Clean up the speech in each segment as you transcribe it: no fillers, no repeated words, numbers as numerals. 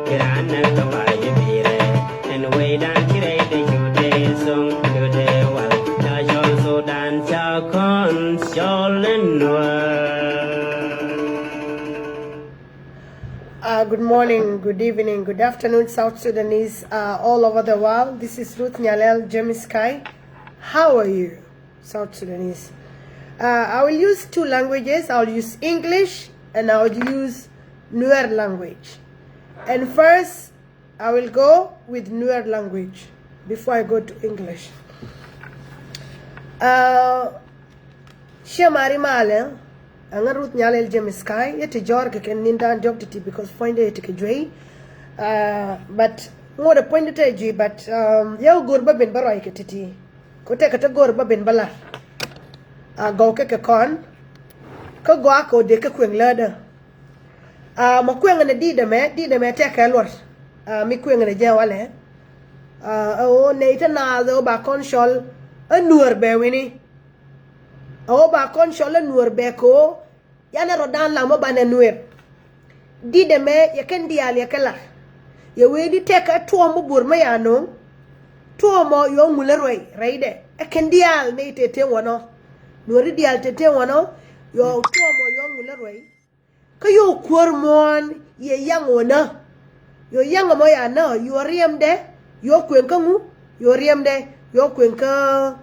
Grana Kabai Bire, and way down Kire the Jude song to the well. Najon Sudan Chakon, Sholen. Good morning, good evening, good afternoon, South Sudanese all over the world. This is Ruth Nyalel Jemiskai. How are you, South Sudanese? I will use two languages. I'll use English and I'll use Nuer language. And first, I will go with Nuer language before I go to English. Shamari Male. Anga Ruth Nyalel Jemiskai yete jorge ken nindan jobtiti because find it ke jwe but more the point to ji but yow gorba ben baro ke titi ko te kata gorba ben bala go ke kon ko go ko de ke kweng lada mo kweng ne di de me te ke lor mi kweng ne je wale o ne ita na do ba konshol anuor be wini o ba konshol anuor be ko yana rodan la mo bana nuer di de me ya ken dial ya kala ya we di teka to mo bur ma ya no to mo yo ngule roi reide e ken dial ne tete wono nuer dial tete wono yo to mo yo ngule roi ka yo kwor mon ye yang wona yo yang mo ya no yo riem de yo kwen ka ngu yo riem de yo kwen ka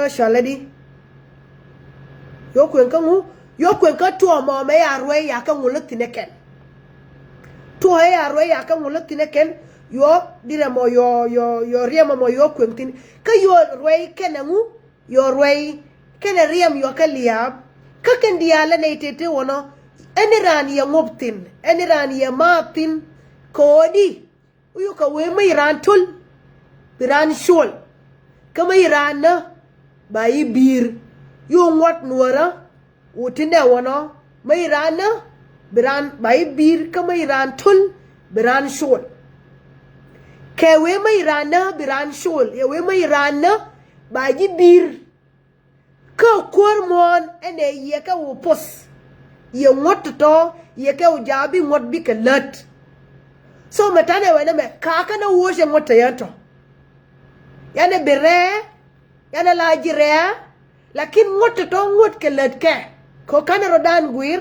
shaladi yo kwen ka ngu yo kwen ka to mo me ya roi ya ka ngule tineken to ya roi ya ka ngule tineken yo dire mo yo riem mo yo kwen tin ka yo roi kenangu yo roi ken riem yo ka liab ka ken diala ne tete wono eniran ya ngoptin eniran ya matin kodi uyu ka we mai ran tul biran shol ka mai ran na bai bir yo ngot nuara utinde wono mai ran na biran bai bir ka mai ran tul biran shol ke we mai ran na biran shol ye we mai ran na bai bir ka kormon ene ye ka wo pos ye ngot to ye ke ujabi ngot bi ke lat so metane wena me kaka na wo je ngot yanto yana bere yana la jire lakin ngot to ngot ke lat ke ko kana rodan guir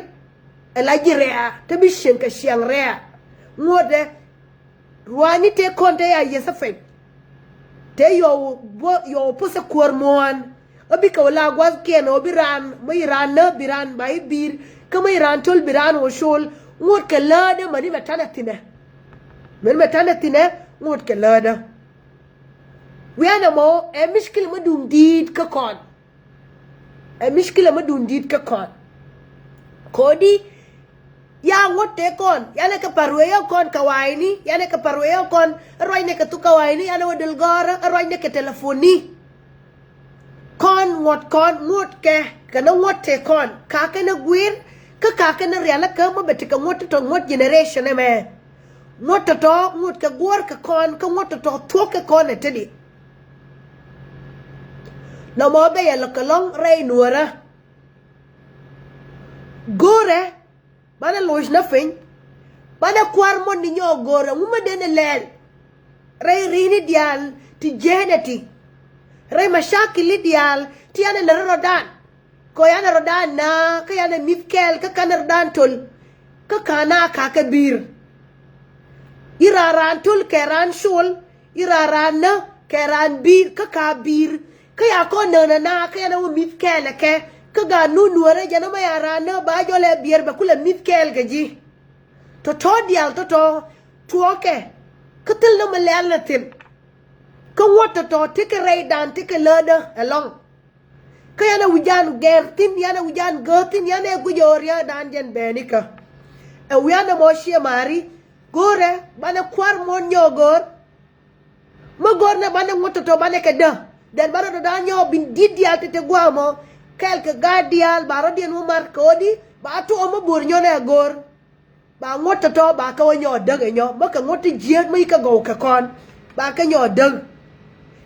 la jire te bi shen ka shiang re ngode ruani te konte ya yesafe te yo pose kormon obi ka wala gwas ken obiran miran na biran bai bir kama iran tol biran wo shol ngot ke lada mani metana tine ngot ke lada wiana mo e mishkil madum did ka kon kodi ya ngot te kon yana ka parweya kon kawaini yana ka parweya kon roine ka tu kawaini yana wadel gara roine ka telefoni kon ngot ke kana ngot te kon ka kana gwir ka kana riala ka mo beti ka ngot to ngot generation me ngot to ngot ka gor ka kon ka ngot to ka kon etedi no mo be ya lokalong rei nuara gore bana lois na fin bana kwar mon ni nyo gore nguma dene lel rei rini dial ti jeneti rei mashakili dial ti ana le rodan ko yana rodan na ka yana mifkel ka kana rodan tol ka kana ka kabir iraran tol keran shul iraran na keran bir ka kabir ka ya ko na ka yana mifkel ke ka ga nunuare jana ma yaran na ba jole bir ba kula mifkel gaji to dial to tuoke ka tel no malalatin ka wata to tike raidan tike lada along ka yana wujan gertin yana wujan gertin yana gujoria danjen benika e wiana mo shia mari gore bana kwar mon nyogor ma gor na bana ngoto to bana ke da dan bana do danyo bin didial te guamo quelque gadial baro dien umar kodi ba to mo bur nyone gor ba ngoto to ba ka wonyo dag enyo ba ka ngoto jiet mai ka go ka kon ba ka nyo dag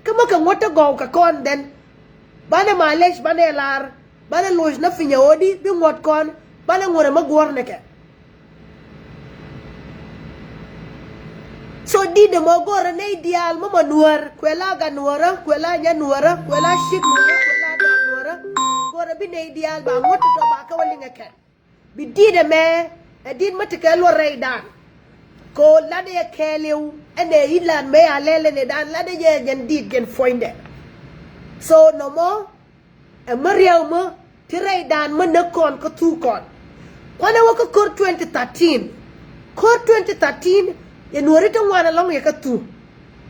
ka mo ka ngoto go ka kon den bana malesh bana lar bana loj na finya odi bi ngot kon bana ngore ma gor neke so di de mo gore ne ideal mo nuor kwela ga nuora kwela nya nuora kwela shik nuora kwela da nuora gore bi ne ideal ba ngoto to ba ka walinga ken bi di de me edin matike lo reidan ko lade ya kelew ene ilan me alele ne dan lade je gen dit gen foinde so no mo e mariaw mo ti reidan mo ne kon ko tu kon kwana wako kor 2013 kor 2013 ye nuori to wana long ye ka tu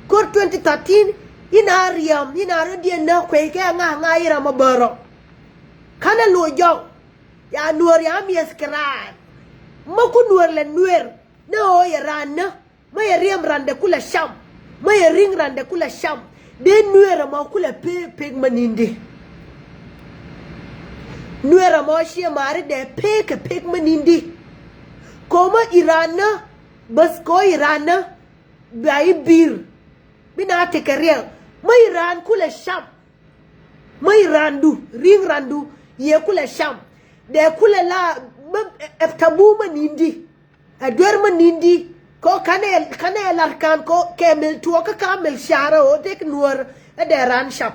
kor 2013 ina riam ina rodie na kwe ke nga ira mo boro kana lo jo ya nuori am yeskran mo ku nuor le nuer no ye ran ma ye riam rande kula sham ma ye ring rande kula sham de nuer ma kula pe manindi nuer ma shi mari de pe manindi koma irana bas ko irana bai bir bina te kariel ma iran kula sham ma irandu ring randu ye kula sham de kula la eftabu manindi adwer manindi ko kane larkan ko kemel tuo ka kamel shara o tek nuor de ran sham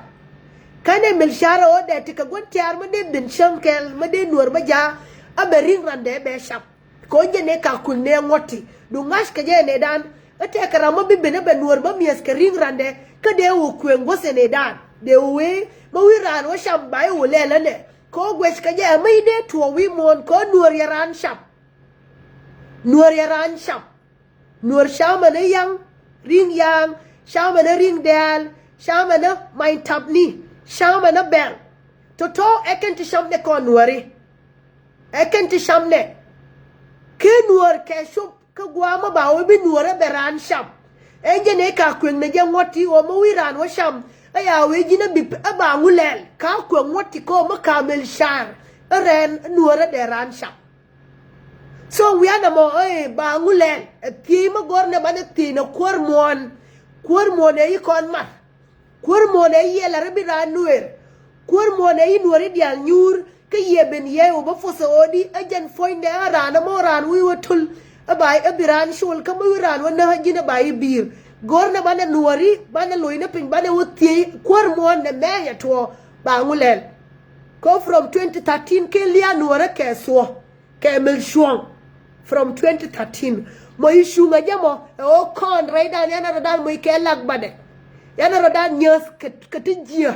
kane mel shara o de tika gontiar ma de bin shankel ma de nuor ma ja abering rande be sham ko jene ka kunne ngoti du ngash ka jene dan ate karama bibene be nuor ma mies ka ring rande ka de wo kwen go sene dan de we ma wi ran wo sham bai wo lele ne ko gwesh ka je mai de to wi mon ko nuor ya ran sham nuor ya ran sham nuor shama ne yang ring yang shama ne ring del shama ne mai tabni shama ne bel to eken ti sham ne ko nuori eken ti sham ne ke nuor ke shup ka gwama ba wo bi nuor be ran sham enje ne ka kwen ne je ngoti o mo wi ran wo sham aya we jina bi ba ngulel ka ko ngoti ko ma kamel shar ren nuor de ran sham so we ana mo ba ngulel ti ma gorne bane ti na kor mon e kon ma kor mon e yela rebi ran nuer kor mon e nuor dial nyur ke yeben ye o ba foso odi ajan foinde arana mo ran wi wotul abai abiran shul ka mo ran wana jina bai bir gorna bana nuori bana loina pin bana wuti kwar mon ne me ya to ba ngulel ko from 2013 ke lia nuora ke so ke mel shuang from 2013 mo ishu nga jamo o kon raida yana radan mo ke lag bade yana radan nyas ketijia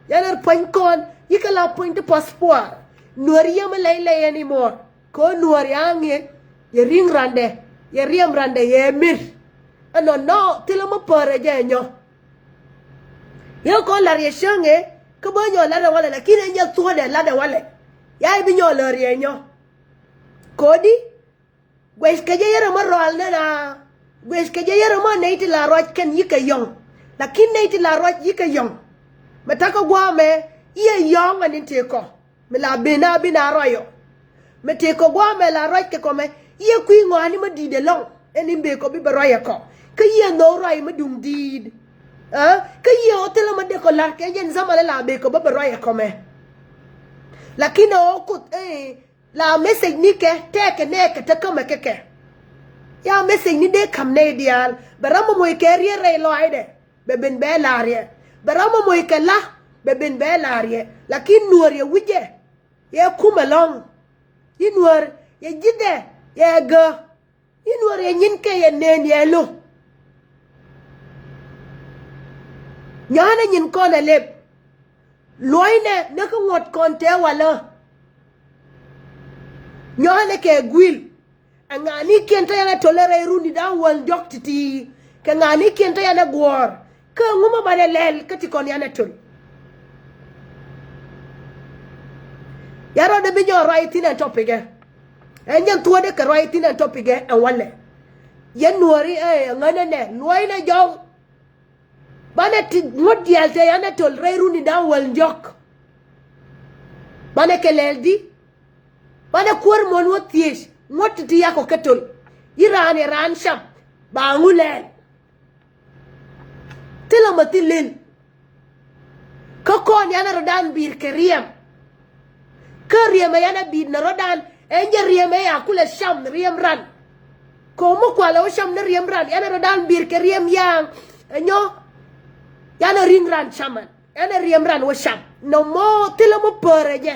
yana pankon yikala point passport nuori yama lay anymore ko nuori ange ye ring rande ye riam rande ye mir ano no tilama pare jenyo yo ko la rieshange ko bonyo la da wala lakini nya tuode la da wala ya bi nyo la rienyo kodi gwes ke yere mo rol na gwes ke yere mo neiti la roj ken yika yong lakini neiti la roj yika yong metaka gwame ye yong anin te ko me la bina royo me te ko gwame la roj ke ko me ye kui ngani ma dide long eni be ko bi royo ko ke ye no roy ma dum did ke ye otela ma de ko la ke yen zamale la be ko ba royo ko me lakini o kut la message ni ke teke ne ke te kama ke ya message ni de kam ne dial barama moy ke re lo aide be ben be larie barama moy ke la be ben be larie lakin nuor ye wuje ye kuma long yi nuor ye jide ye ga yi nuor ye nyin ke ye nen ye lo nyana nyin ko na leb loine ne ko ngot kon te wala nyane ke gwil ngani kenta yana tolere rundi da wal doktiti ke ngani kenta yana gwor ke nguma bale lel kati kon yana tol yaro de binyo right in topic enyan tuwa de ka right in topic wale yen nuori ngana ne loina jaw bana ti ngodi alte yana tol re rundi da wal jok bana ke leldi bana kuar mon woties ngotiti yako ketol irane ran sham bangulel tela matilil ko kon yana rodan bir keriem keriem yana bir na rodan enje riem ya kula sham riem ran Como kwala o sham na riem ran yana rodan bir ke riem yang nyo yana ring ran shaman yana riem ran o sham no mo tilo mo pere je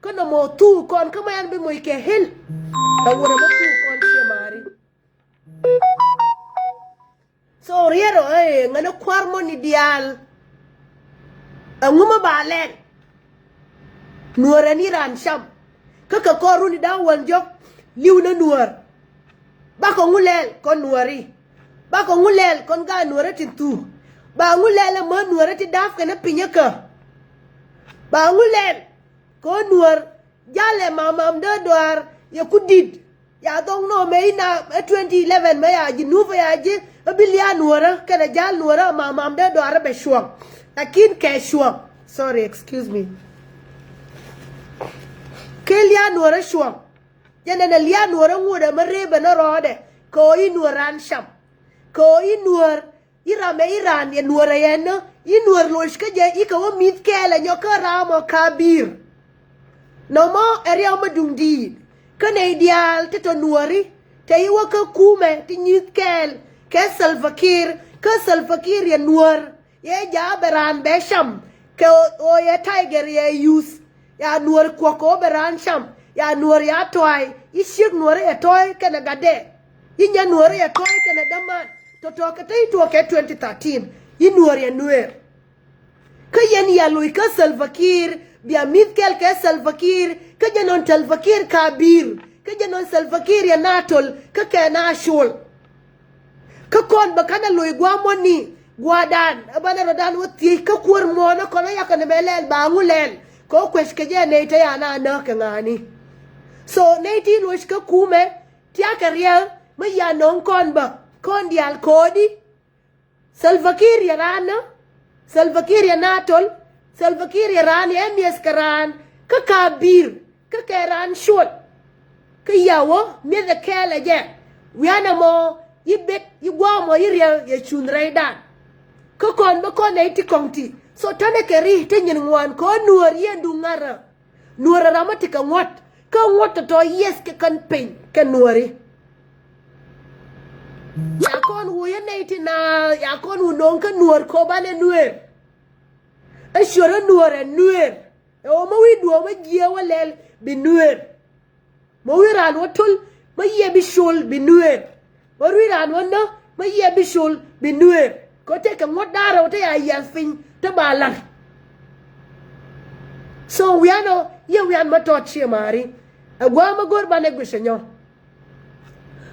ko no mo tu kon kama yan be mo ke hel ka wona mo tu kon che mari so riero ngana kwar mo ni dial nguma balen nuora ni ran sham ka koru ni da wan jok liw na nuor ba ko ngulel kon nuori ba ko ngulel kon ga nuora tintu ba ngulel mo nuora ti daf kana pinya ka ba ngulel ko nuor jale mamam de doar ya kudid ya dong no me na 2011 me ya ji nuva ya ji bilia nuora kana jal nuora mamam de doar be shuam lakin ke shuam sorry excuse me kelia nuora shuam yana na lia nuora nguda marebe na rode ko i nuoran sham ko i nuor irame iran ya nuora yeno i nuor loshka je i ko mit kele nyoka ramo kabir no mo area madungdi kane ideal te to nuori te i waka kume ti nyit kel ke salfakir ya nuor ye jaberan be sham ke o ye tiger ye use ya nuor ko beran sham ya nuor ya toy ishik nuor ya toy kana gade inya nuor ya toy kana daman to ka tai to ke 2013 i nuor ya nuer ka yen ya lui ka salfakir bia mitkel ke salfakir ka janon salfakir kabir ka janon salfakir ya natol ka kana shul ka kon bakana lui gwamoni gwadan abana rodan wati ka kur mona kono yakane belel bangulel ko kwesh ke je ne ta yana na ka ngani so ne ti losh ka kume ti akaria ma ya non kon ba kon dial kodi salfakir ya rana salfakir ya natol salfakir ya ran ya mies karan ka kabir ka karan shot ka yawo me da kala je wiana mo yibet yigwamo yiriya ya chunrai dan ka kon ba kon ne ti konti so tane keri te nyin ngwan ko nuor yendu ngara nuor ramati ka ngot to yes ke kan pen ke nuori ya kon wo yene itina ya kon unon ka nuor ko bane nuer e shoro nuor o mo wi do ma giye walel bi nuer mo wi ran wotul ma ye bi shul bi nuer mo wi ran wonno ma ye bi shul bi nuer ko te ka ngot dara o te ya yafin te balan so we are matot che mari agwa magor bane gushenyo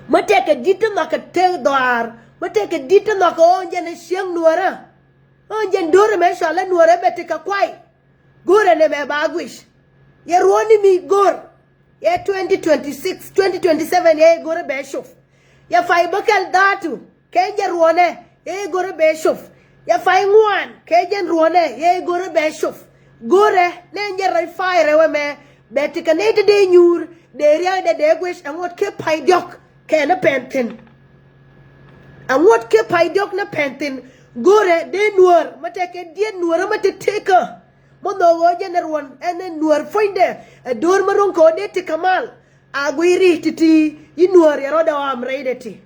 mateke ditu maka te doar mateke ditu maka onje ne sheng nuara onje ndore me shala nuara betika kwai gore ne me bagwish ye roni mi gor ye 2027 ye gore be shof ye fai bakel datu kenje ruone ye gore be shof ya fai ngwan kejen ruone ye gore be shof gore nenje rai fire we me betika ne de nyur de ria de gwish angot ke paidok ke na pentin angot ke paidok na pentin gore de nuor mateke die nuor mateka mono goje na ruon ene nuor finde dor maron ko de tikamal agwiri titi i nuor ya roda wa amreideti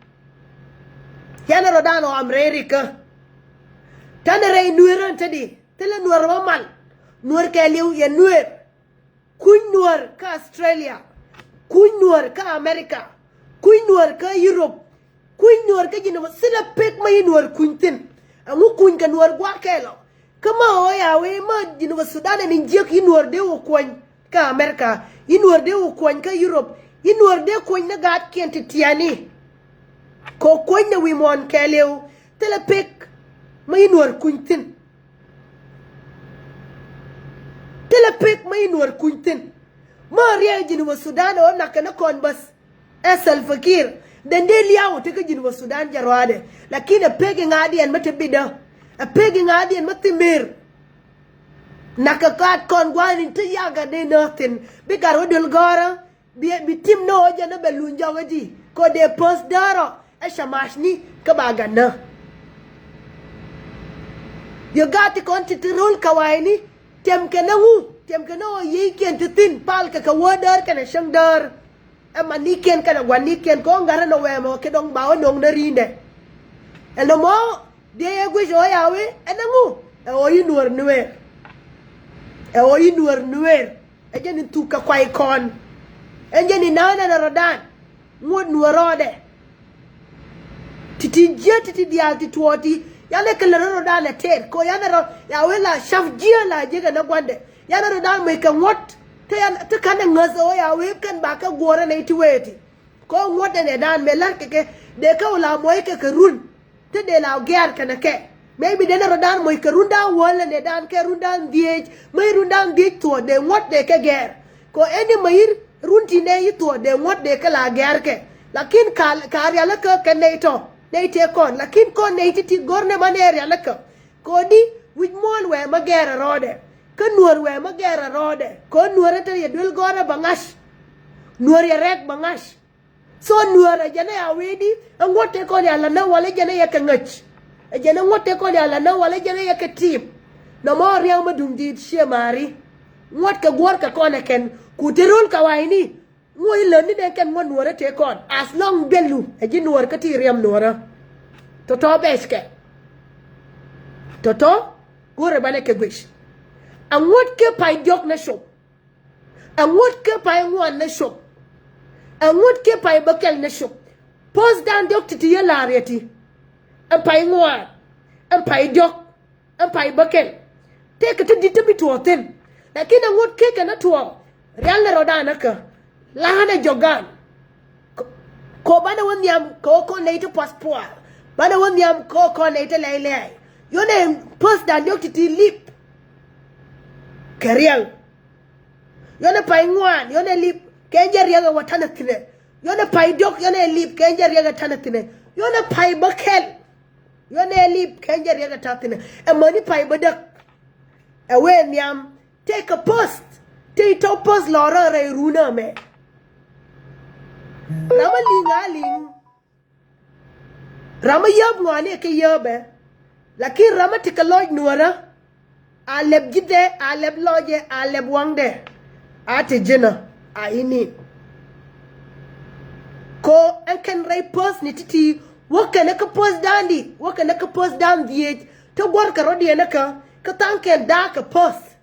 yana roda no amreirika tanere nueran tadi tele nuor mamal nuor ke liu ya nuer kun nuor ka Australia kun nuor ka America kun nuor ka Europe kun nuor ka jino sila pek mai nuor kuntin amu kun ka nuor gwa kelo kama o ya we ma jino Sudan ni jek nuor de wo kwen ka America nuor de wo kwen ka Europe nuor de kwen na gat kenti tiani ko kwen na wi mon keleu tele pek mai nuor kuntin telepek mai nuor kuntin maria jinu Sudan o nakana kon bas esal fakir den de liawo te ka jinu Sudan jarwade lakini pegi ngadi en mate bida pegi ngadi en mate mir nakakat kon gwani te yaga de nothing bigaro del gora bi tim no jana belunja wadi ko de post daro e shamashni ka bagana yo gati kon titirul kawaini tem kana o yi ken tin pal ka wadar kana shangdar maniken kana gwaniken ko ngara no wemo ke dong bawo nong na rinde eno mo de gwe jo yawe enangu e o yinuor nuer ejeni tuka kwai kon ejeni nana na rodan ngod nuorode titi dial tituoti yale kala rodan na ter ko yana ro yawe la shaf jia la jega na gwande yana rodan mai kan what te kana ngazo yawe kan ba ka gore na itiweti ko ngod ne dan me la ke de ka la moy ke run te de la ger kana ke maybe de na rodan moy ke runda wala ne dan ke rundan diej mai rundan diej to de ngod de ke ger ko eni mayir runti ne yito de ngod de ka la ger ke lakin kar ya la ka ne to ne te kon lakin kon ne ti gorne maner ya la ka ko di wij mol we magera rode ka nuor we magera rode ko nuor te yedul gore bangash nuor ya rek bangash so nuor jana ya wedi ngote ko ya la na wala jana ya ka ngach jana ngote ko ya la na wala jana ya ka tip no mo riang madum di she mari ngot ka gor ka kon ken ku terul ka waini ngoy le ni den ken mo nuor te kon as long belu ji nuor ka ti riam nuora toto beske toto gore bale ke gwish angot ke pay jok na shop angot ke pay ngwan na shop angot ke pay bakel na shop pos dan dok ti ya larieti an pay ngwan an pay jok an pay bakel te ka ti ditabi to ten lakini angot ke kana to real na rodana ka lahana jogan ko bana won yam ko ne to passport bana won yam ko ne to lele yone pos dan dok ti lip Kerial. Yone pay ngwan, yone lip, kenja riyaga watana tine. Yone pay dok, yone lip, kenja riyaga tana tine. Yone pay bakel. Yone lip, kenja riyaga tana tine. E money pay badak. E wen yam, take a post. Take a post lora re runa me. Rama linga ling. Rama yab ngwane ke yabe. Laki rama tika loj nuara. Aleb jide, aleb loje, aleb wangde. Ate jina, ini. Ko enken ray post ni titi, waka neka post dandi, waka neka post down the to work a rodi eneka, katanke da ka post.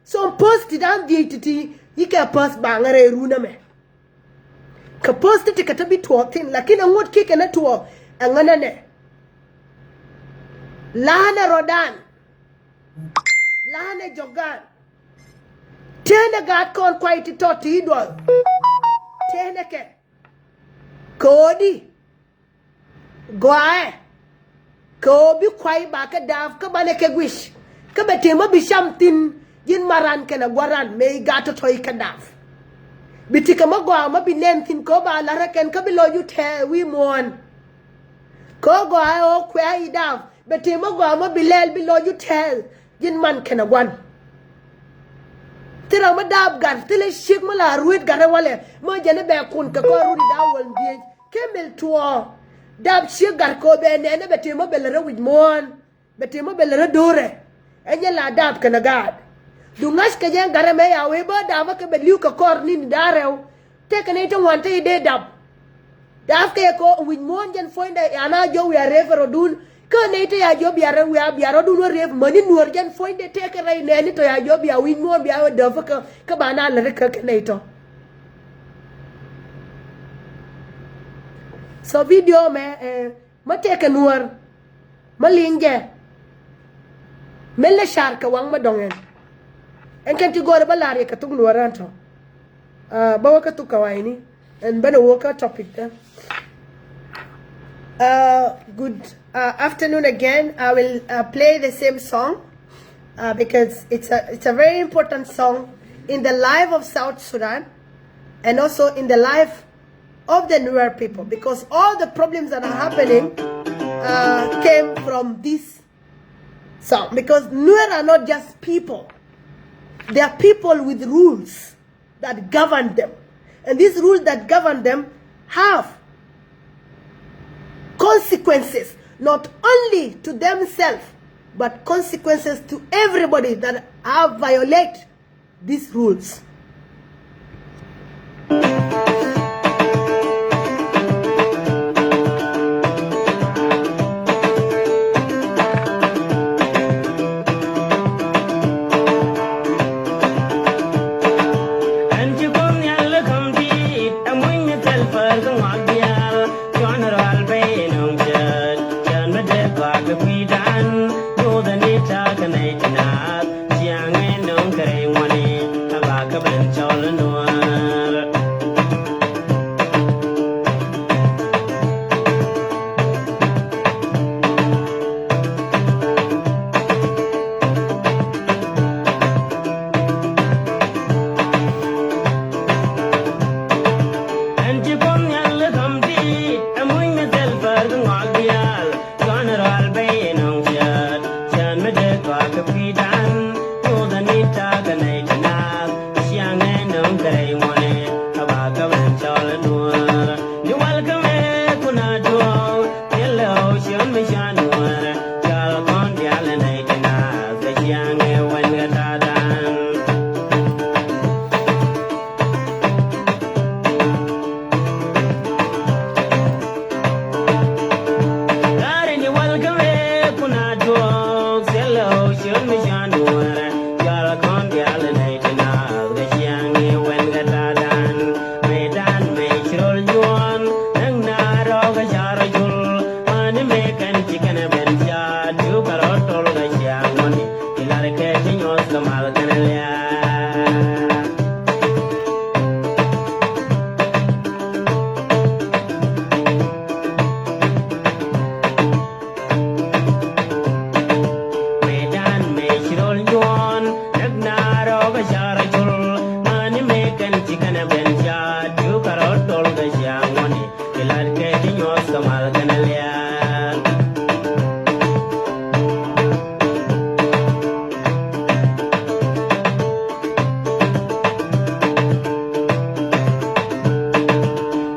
So post down the titi, yika post bangare runa me. Ka post titi katabi tuwa tin, lakini ngot kike na tuwa, angana ne. Lahana rodan. Lahane jogan tene gat kon kwaiti toti idol tene ke kodi goae ko bi kwai ba ka daf ka bane ke gwish ka bete ma bi shamtin yin maran ke na gwaran me gato toy ka daf bitika ma goa ma bi nentin ko ba la reken ka bi lo yu te wi mon ko goae o kwai daf bete ma goa ma bi lel bi lo yu tel yin man kena gwan tira ma dab gar tile shik ma la ruit gar wale ma jene be kun ka ko rudi da wal die kemel tuo dab shik gar ko be ne ne bete ma belere wid mon bete ma belere dore enye la dab kena gad du ngash ka jen gar me ya we ba da ma ke be liu ka kor ni darew te kene to wante de dab ke ko wid mon jen foinde ana jo we refero dun ko ne to ya job ya ro du no ref mani nuor jan foinde te ka ray ne ni to ya job ya win mo bia do fa ka bana la ka ne to so video me ma te ka nuor ma linge mele shar ka wang ma dongen en kan ti gore ba lare ka tu nuor anto ba wa ka tu ka waini en bana wo ka topic da good afternoon again. I will play the same song because it's a very important song in the life of South Sudan and also in the life of the Nuer people, because all the problems that are happening came from this song, because Nuer are not just people. They are people with rules that govern them, and these rules that govern them have consequences, not only to themselves, but consequences to everybody that have violated these rules. shun me shanwara jal kon jal nay tina the yang wen gatadan Darin you welcome kuna dog sello shun me shanwara jal kon jal nay tina the yang wen gatadan medan me chirol juan nang na roga jara jul man me kan chicken ben ja du karotol ga jangoni ilar ke nyos kamal kanalya medan me chirol juan nang na roga jara jul man me kan chicken ben ja du karotol ga jangoni ilar ke nyos kamal kanalya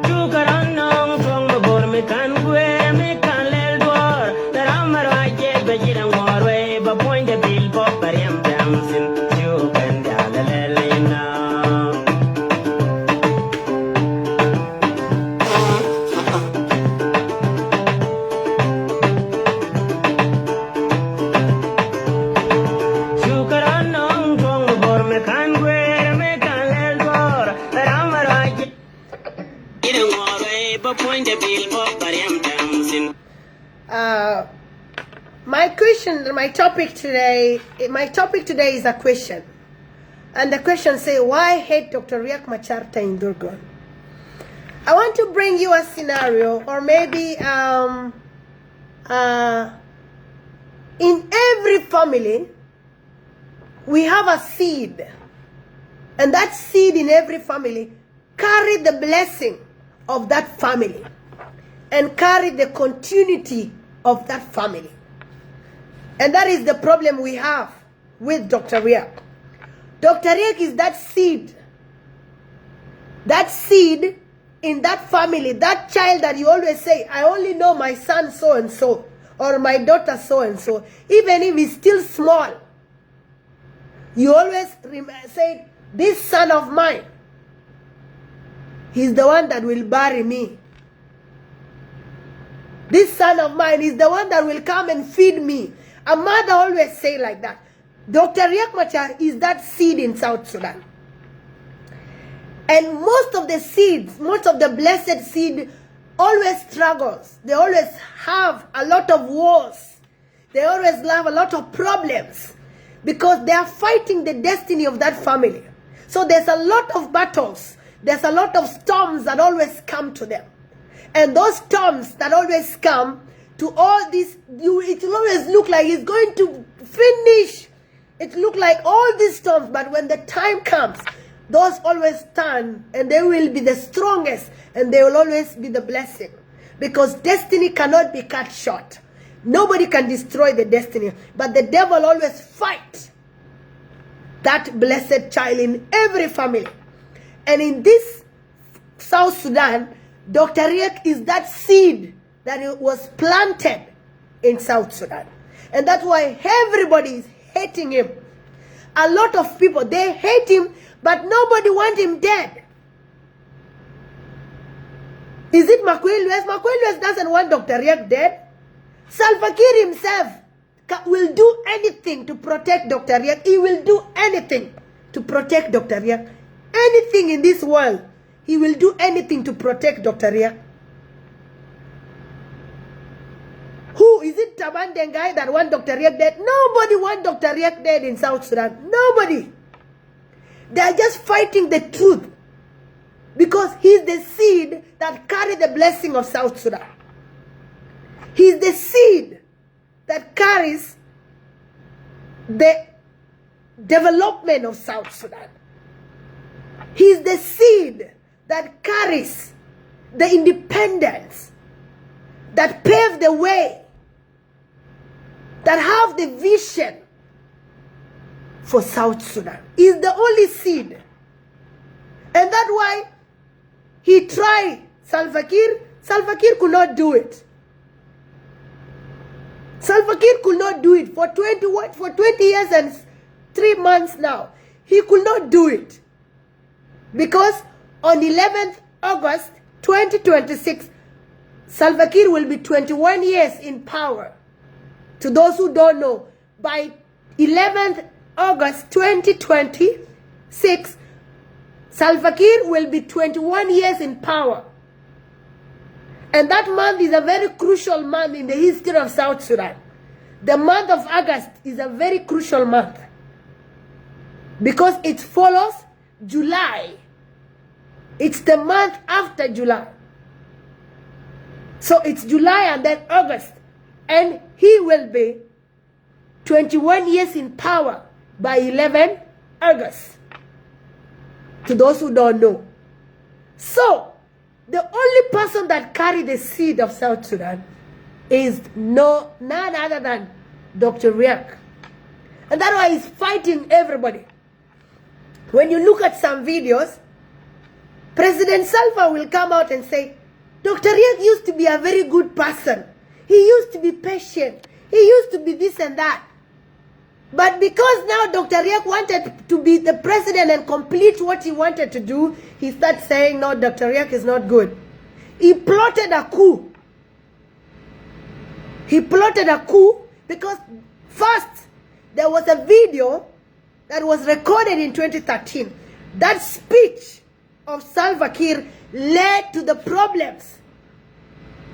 Chukaranong tong mabor me kan gwe me kan lel dor taramar waje bejirang morwe ba point de bil bo pariam damsin chukan dalalelina Chukaranong tong mabor me kan gwe me kan lel dor taramar waje bejirang morwe ba point de bil bo pariam damsin My topic today is a question. And the question say, why hate Dr. Riek Machar Teny Durgon? I want to bring you a scenario, or maybe in every family, we have a seed. And that seed in every family carry the blessing of that family and carry the continuity of that family. And that is the problem we have with Dr. Riek. Dr. Riek is that seed. That seed in that family, that child that you always say, I only know my son so-and-so, or my daughter so-and-so, even if he's still small. You always say, this son of mine, he's the one that will bury me. This son of mine is the one that will come and feed me. A mother always say like that. Dr. Riek Machar is that seed in South Sudan. And most of the seeds, most of the blessed seed always struggles. They always have a lot of wars. They always have a lot of problems because they are fighting the destiny of that family. So there's a lot of battles. There's a lot of storms that always come to them. And those storms that always come to all this, it will always look like it's going to finish. It look like all these storms, but when the time comes, those always stand and they will be the strongest and they will always be the blessing. Because destiny cannot be cut short. Nobody can destroy the destiny, but the devil always fight that blessed child in every family. And in this South Sudan, Dr. Riek is that seed that it was planted in South Sudan. And that's why everybody is hating him. A lot of people, they hate him, but nobody wants him dead. Is it Makwelwes? Makwelwes doesn't want Dr. Riek dead. Salva Kiir himself will do anything to protect Dr. Riek. He will do anything to protect Dr. Riek. Anything in this world, he will do anything to protect Dr. Riek. Who is it? Tabandan guy that want Dr. Riek dead? Nobody want Dr. Riek dead in South Sudan. Nobody. They are just fighting the truth because he's the seed that carry the blessing of South Sudan. He's the seed that carries the development of South Sudan. He's the seed that carries the independence, that paved the way, that have the vision for South Sudan. He's the only seed. And that's why he tried Salva Kiir. Salva Kiir could not do it. Salva Kiir could not do it for 20 years and 3 months now. He could not do it. Because on 11th August 2026, Salva Kiir will be 21 years in power. To those who don't know, by 11th August 2026, Salva Kiir will be 21 years in power. And that month is a very crucial month in the history of South Sudan. The month of August is a very crucial month because it follows July. It's the month after July. So it's July and then August. And he will be 21 years in power by 11 August. To those who don't know. So, the only person that carried the seed of South Sudan is none other than Dr. Riek. And that's why he's fighting everybody. When you look at some videos, President Salva will come out and say, Dr. Riek used to be a very good person. He used to be patient. He used to be this and that. But because now Dr. Riek wanted to be the president and complete what he wanted to do, he started saying, no, Dr. Riek is not good. He plotted a coup. He plotted a coup because first, there was a video that was recorded in 2013. That speech of Salva Kiir led to the problems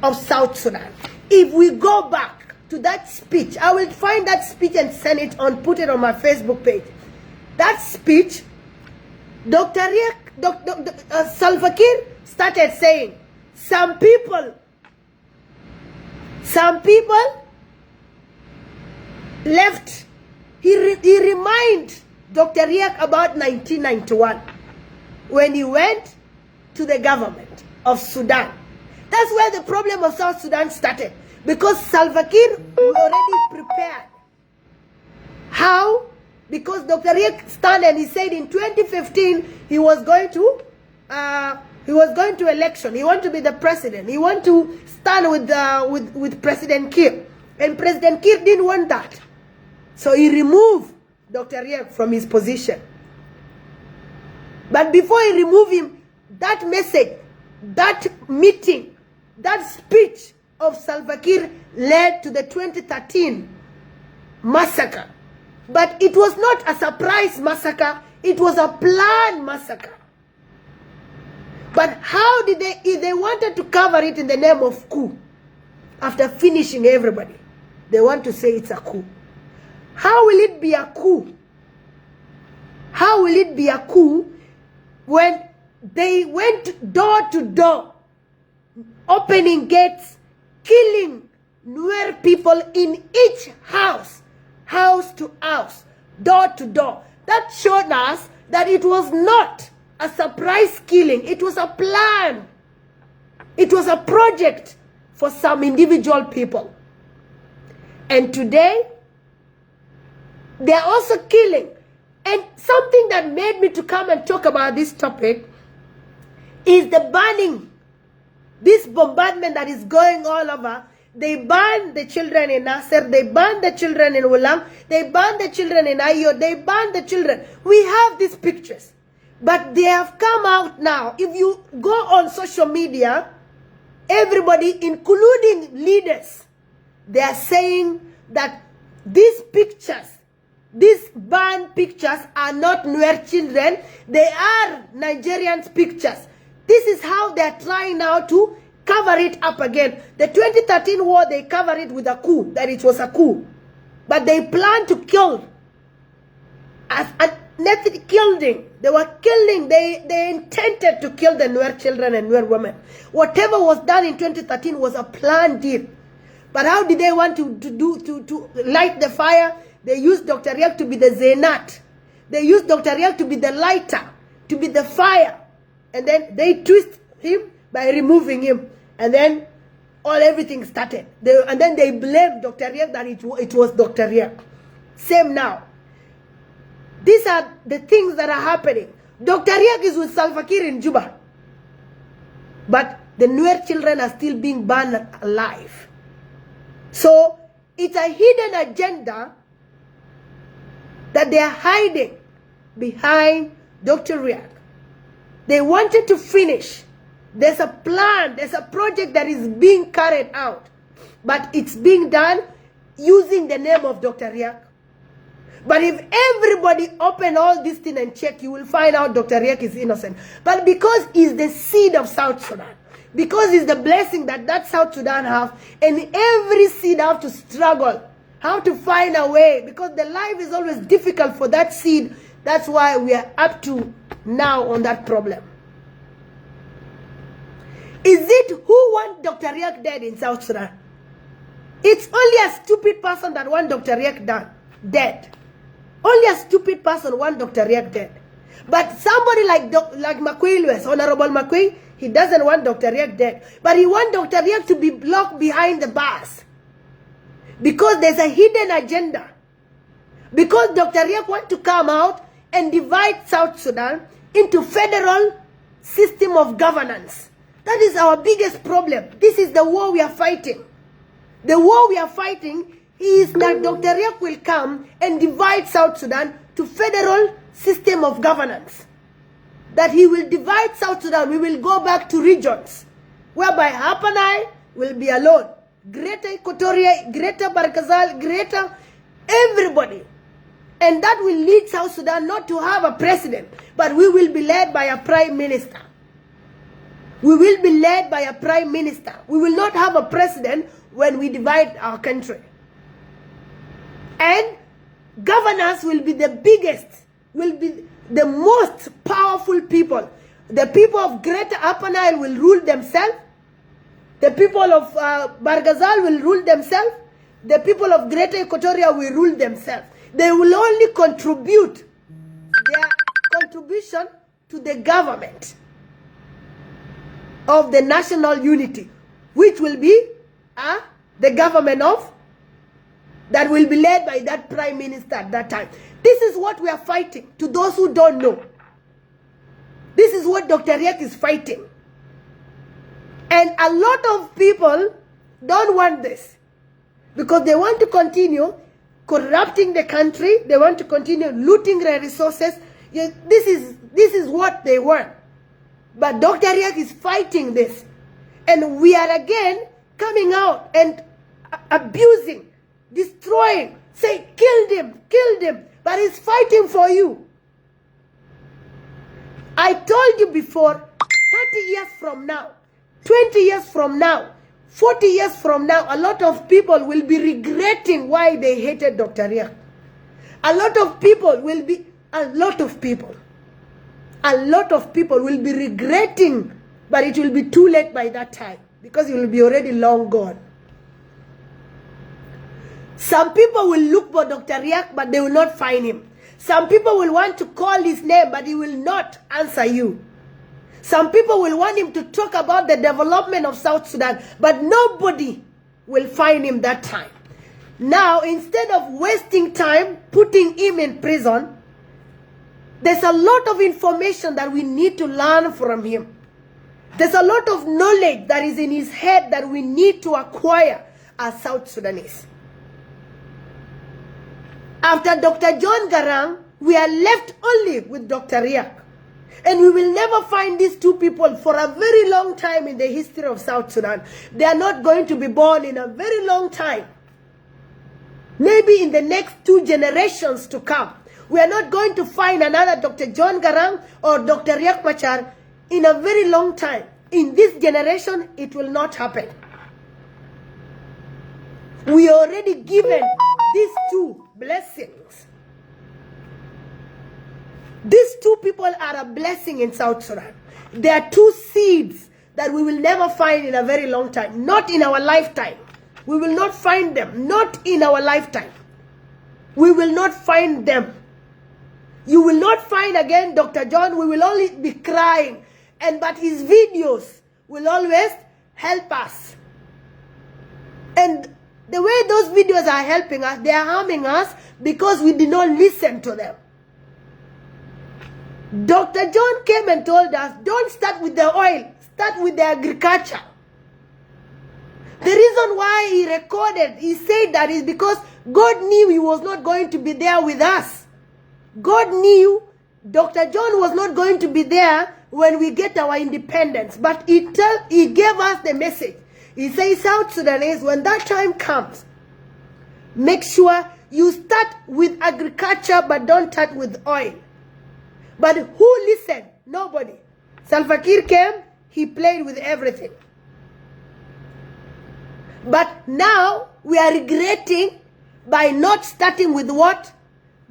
of South Sudan. If we go back to that speech, I will find that speech and send it on, put it on my Facebook page. That speech, Dr. Riek, Salva Kiir started saying, some people left. He reminded Dr. Riek about 1991 when he went to the government of Sudan. That's where the problem of South Sudan started. Because Salva Kiir was already prepared. How? Because Dr. Riek stand and he said in 2015 he was going to election. He wanted to be the president. He wanted to stand with President Kiir. And President Kiir didn't want that. So he removed Dr. Riek from his position. But before he removed him, that message, that meeting, that speech of Salva Kiir led to the 2013 massacre. But it was not a surprise massacre. It was a planned massacre. But how did they wanted to cover it in the name of coup. After finishing everybody, they want to say it's a coup. How will it be a coup? How will it be a coup when they went door to door, opening gates, killing Nuer people in each house, house to house, door to door? That showed us that it was not a surprise killing. It was a plan. It was a project for some individual people. And today, they are also killing. And something that made me to come and talk about this topic is the burning, this bombardment that is going all over. They burn the children in Nasser, they burn the children in Ulam, they burn the children in Ayo, they burn the children. We have these pictures. But they have come out now. If you go on social media, everybody, including leaders, they are saying that these pictures, these banned pictures are not Nuer children. They are Nigerians' pictures. This is how they are trying now to cover it up again. The 2013 war, they covered it with a coup, that it was a coup. But they planned to kill, as an ethnic killing. They were killing, they intended to kill the Nuer children and Nuer women. Whatever was done in 2013 was a planned deal. But how did they want to light the fire? They used Dr. Riek to be the Zenat. They used Dr. Riek to be the lighter, to be the fire. And then they twist him by removing him. And then everything started. And then they blamed Dr. Riek that it was Dr. Riek. Same now. These are the things that are happening. Dr. Riek is with Salva Kiir in Juba. But the Nuer children are still being burned alive. So It's a hidden agenda that they are hiding behind Dr. Riek. They wanted to finish. There's a plan, there's a project that is being carried out, but it's being done using the name of Dr. Riek. But if everybody open all this thing and check, you will find out Dr. Riek is innocent. But because he's the seed of South Sudan, because it's the blessing that South Sudan have, and every seed have to struggle, have to find a way, because the life is always difficult for that seed. That's why we are up to now on that problem. Is it who want Dr. Riek dead in South Sudan? It's only a stupid person that want Dr. Riek dead. Only a stupid person want Dr. Riek dead. But somebody like Makwe, Honorable Makwe, he doesn't want Dr. Riek dead. But he wants Dr. Riek to be locked behind the bars. Because there's a hidden agenda. Because Dr. Riek wants to come out and divide South Sudan into federal system of governance. That is our biggest problem. This is the war we are fighting. The war we are fighting is that Dr. Riek will come and divide South Sudan to federal system of governance. That he will divide South Sudan. We will go back to regions, whereby Hapanai will be alone. Greater Equatoria, Greater Barkazal, Greater everybody. And that will lead South Sudan not to have a president, but we will be led by a prime minister. We will be led by a prime minister. We will not have a president when we divide our country. And governors will be the biggest, will be the most powerful people. The people of Greater Upper Nile will rule themselves. The people of Bargazal will rule themselves. The people of Greater Equatoria will rule themselves. They will only contribute their contribution to the government of the national unity, which will be the government of, that will be led by that prime minister at that time. This is what we are fighting, to those who don't know. This is what Dr. Riek is fighting. And a lot of people don't want this, because they want to continue corrupting the country. They want to continue looting their resources. This is what they want. But Dr. Riek is fighting this. And we are again coming out and abusing, destroying, say, killed him. But he's fighting for you. I told you before, 30 years from now, 20 years from now, 40 years from now, a lot of people will be regretting why they hated Dr. Riek. A lot of people will be regretting, but it will be too late by that time, because he will be already long gone. Some people will look for Dr. Riek, but they will not find him. Some people will want to call his name, but he will not answer you. Some people will want him to talk about the development of South Sudan, but nobody will find him that time. Now, instead of wasting time putting him in prison, there's a lot of information that we need to learn from him. There's a lot of knowledge that is in his head that we need to acquire as South Sudanese. After Dr. John Garang, we are left only with Dr. Riek. And we will never find these two people for a very long time in the history of South Sudan. They are not going to be born in a very long time. Maybe in the next 2 generations to come. We are not going to find another Dr. John Garang or Dr. Riek Machar in a very long time. In this generation, it will not happen. We are already given these 2 blessings. These 2 people are a blessing in South Sudan. They are 2 seeds that we will never find in a very long time. Not in our lifetime. We will not find them. Not in our lifetime. We will not find them. You will not find again Dr. John. We will only be crying. But his videos will always help us. And the way those videos are helping us, they are harming us because we did not listen to them. Dr. John came and told us, don't start with the oil, start with the agriculture. The reason why he recorded, he said that is because God knew he was not going to be there with us. God knew Dr. John was not going to be there when we get our independence. But he gave us the message. He says, South Sudanese, when that time comes, make sure you start with agriculture, but don't start with oil. But who listened? Nobody. Salva Kiir came, he played with everything. But now we are regretting by not starting with what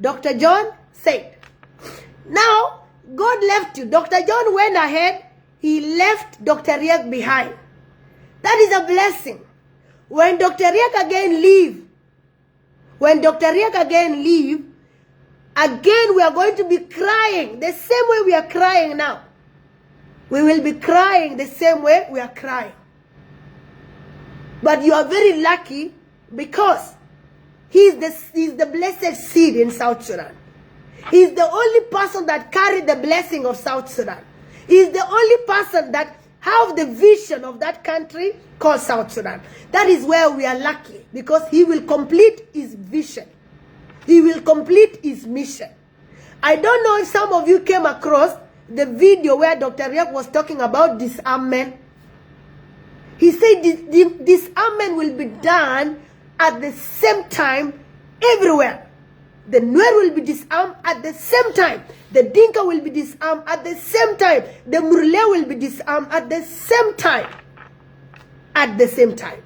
Dr. John said. Now, God left you. Dr. John went ahead. He left Dr. Riek behind. That is a blessing. When Dr. Riek again leave, again we are going to be crying the same way we are crying now. We will be crying the same way we are crying. But you are very lucky because he's the blessed seed in South Sudan. He's the only person that carried the blessing of South Sudan. He's the only person that have the vision of that country called South Sudan. That is where we are lucky because he will complete his vision. He will complete his mission. I don't know if some of you came across the video where Dr. Riek was talking about disarmament. He said disarmament will be done at the same time everywhere. The Nuer will be disarmed at the same time. The Dinka will be disarmed at the same time. The Murle will be disarmed at the same time. At the same time.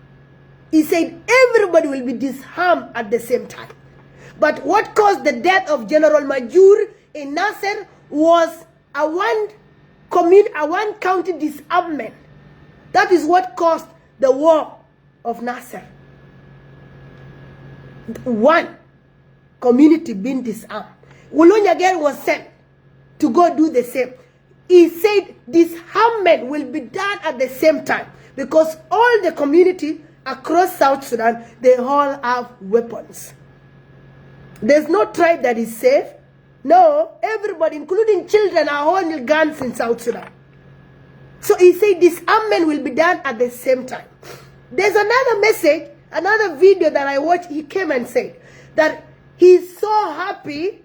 He said everybody will be disarmed at the same time. But what caused the death of General Machar in Nasser was a one county disarmament. That is what caused the war of Nasser. One community being disarmed. Wolonya again was sent to go do the same. He said disarmament will be done at the same time because all the community across South Sudan, they all have weapons. There's no tribe that is safe. No, everybody, including children, are holding guns in South Sudan. So he said disarmament will be done at the same time. There's another message, another video that I watched. He came and said that he's so happy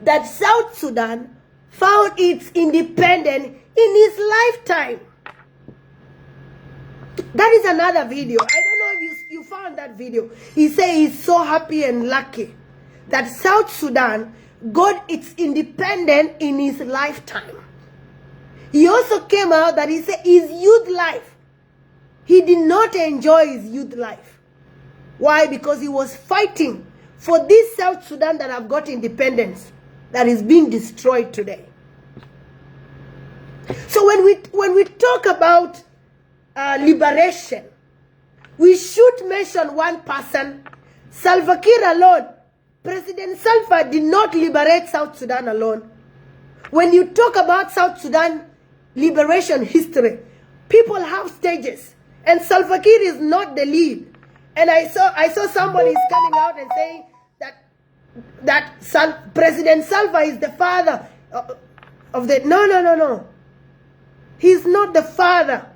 that South Sudan found its independence in his lifetime. That is another video. I don't know if you found that video. He said he's so happy and lucky that South Sudan got its independence in his lifetime. He also came out that he said his youth life, he did not enjoy his youth life. Why? Because he was fighting for this South Sudan that have got independence that is being destroyed today. So when we talk about liberation, we should mention one person, Salva Kiir alone. President Salva did not liberate South Sudan alone. When you talk about South Sudan liberation history, people have stages, and Salva Kiir is not the lead. And I saw somebody is coming out and saying that President Salva is the father of the... No. He's not the father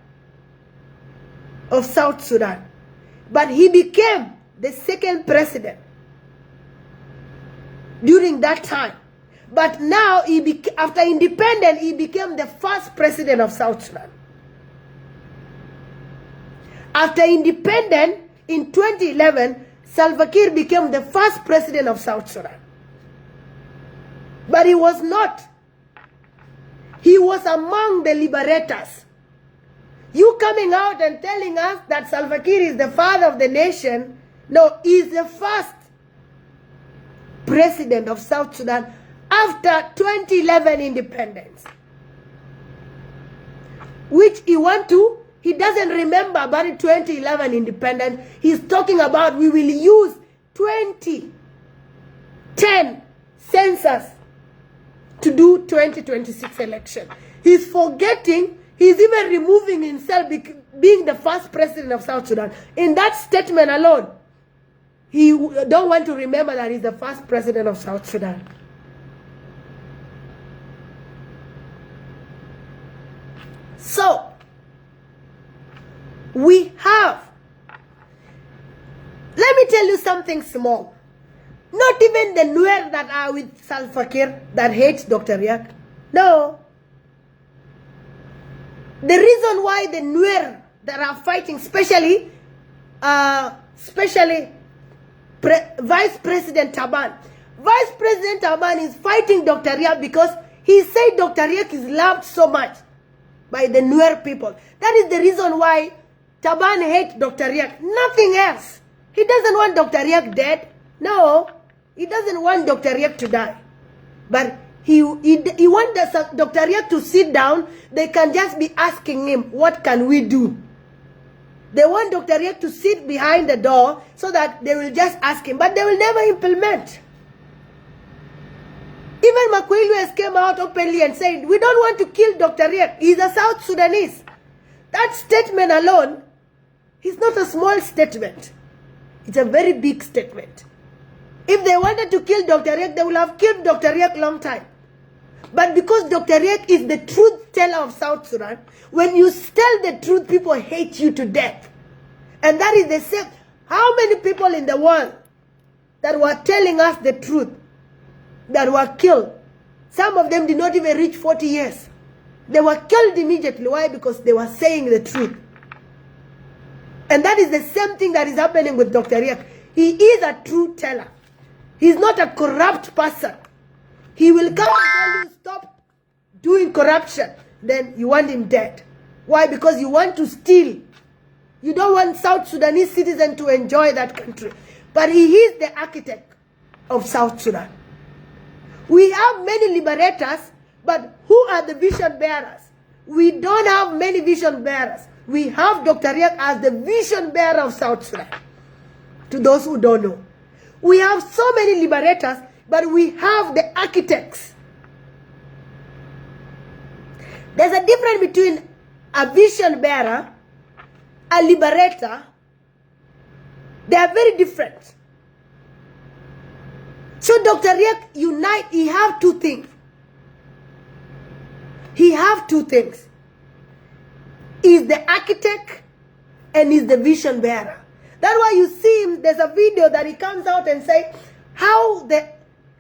of South Sudan. But he became the second president during that time. But now, after independence, he became the first president of South Sudan. After independence, in 2011, Salva Kiir became the first president of South Sudan. But he was not. He was among the liberators. You coming out and telling us that Salva Kiir is the father of the nation, no, he's the first president of South Sudan after 2011 independence. Which he doesn't remember about the 2011 independence. He's talking about we will use 2010 census to do 2026 election. He's forgetting, he's even removing himself being the first president of South Sudan. In that statement alone, he don't want to remember that he's the first president of South Sudan. So, we have me tell you something small. Not even the Nuer that are with Salva Kiir that hates Dr. Riek. No. The reason why the Nuer that are fighting, especially Vice President Taban. Vice President Taban is fighting Dr. Riek because he said Dr. Riek is loved so much by the Nuer people. That is the reason why Taban hates Dr. Riek. Nothing else. He doesn't want Dr. Riek dead. No. He doesn't want Dr. Riek to die. But he wants Dr. Riek to sit down. They can just be asking him, what can we do? They want Dr. Riek to sit behind the door so that they will just ask him. But they will never implement. Even Makwilwes came out openly and said, we don't want to kill Dr. Riek. He's a South Sudanese. That statement alone is not a small statement. It's a very big statement. If they wanted to kill Dr. Riek, they would have killed Dr. Riek long time. But because Dr. Riek is the truth teller of South Sudan, when you tell the truth, people hate you to death. And that is the same. How many people in the world that were telling us the truth that were killed? Some of them did not even reach 40 years. They were killed immediately. Why? Because they were saying the truth. And that is the same thing that is happening with Dr. Riek. He is a truth teller. He's not a corrupt person. He will come and tell you, stop doing corruption. Then you want him dead. Why? Because you want to steal. You don't want South Sudanese citizens to enjoy that country. But he is the architect of South Sudan. We have many liberators, but who are the vision bearers? We don't have many vision bearers. We have Dr. Riek as the vision bearer of South Sudan. To those who don't know. We have so many liberators, but we have the architects. There's a difference between a vision bearer, a liberator. They are very different. So Dr. Riek he have two things. He have two things. He's the architect and he's the vision bearer. That's why you see him, there's a video that he comes out and say how the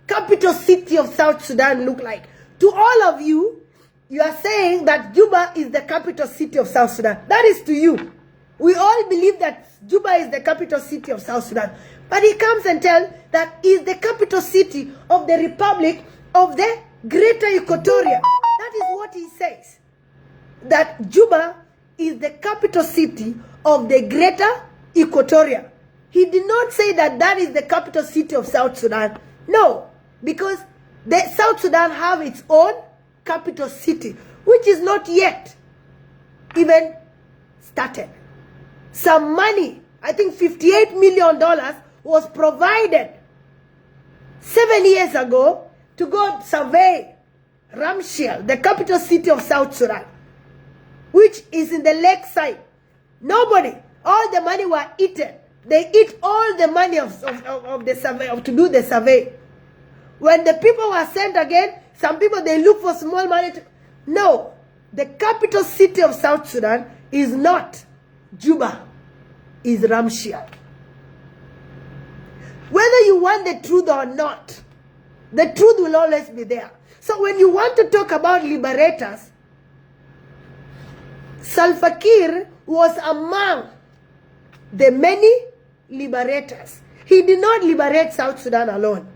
capital city of South Sudan look like. To all of you, you are saying that Juba is the capital city of South Sudan. That is to you. We all believe that Juba is the capital city of South Sudan. But he comes and tells that is the capital city of the Republic of the Greater Equatoria. That is what he says. That Juba is the capital city of the Greater Equatoria. He did not say that that is the capital city of South Sudan. No, because the South Sudan have its own capital city, which is not yet even started. Some money, I think $58 million was provided 7 years ago to go survey Ramshell, the capital city of South Sudan, which is in the lakeside. Nobody, all the money were eaten. They eat all the money of the survey, to do the survey. When the people were sent again, some people, they look for small money. No, the capital city of South Sudan is not Juba, is Ramshell. Whether you want the truth or not, the truth will always be there. So when you want to talk about liberators, Salva Kiir was among the many liberators. He did not liberate South Sudan alone.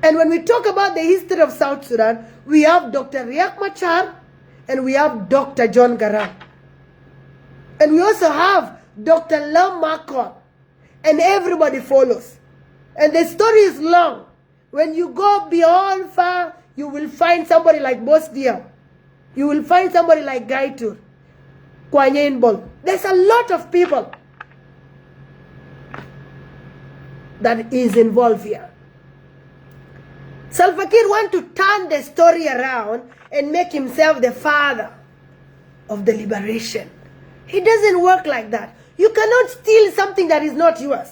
And when we talk about the history of South Sudan, we have Dr. Riek Machar and we have Dr. John Garang. And we also have Dr. Lam Makon. And everybody follows. And the story is long. When you go beyond far, you will find somebody like Bosdia. You will find somebody like Gaitur, Kwanyen Bol. There's a lot of people that is involved here. Salva Kiir wants to turn the story around and make himself the father of the liberation. He doesn't work like that. You cannot steal something that is not yours.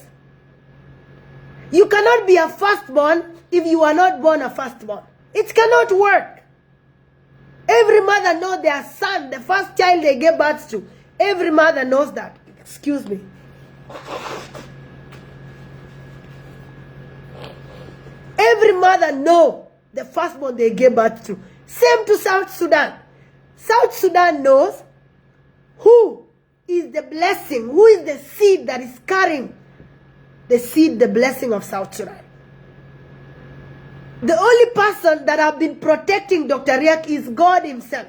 You cannot be a firstborn if you are not born a firstborn. It cannot work. Every mother knows their son, the first child they gave birth to. Every mother knows that. Excuse me. every mother know the firstborn they gave birth to. Same to South Sudan. South Sudan knows who is the blessing, who is the seed that is carrying the seed, the blessing of South Sudan. The only person that have been protecting Dr. Riek is God himself.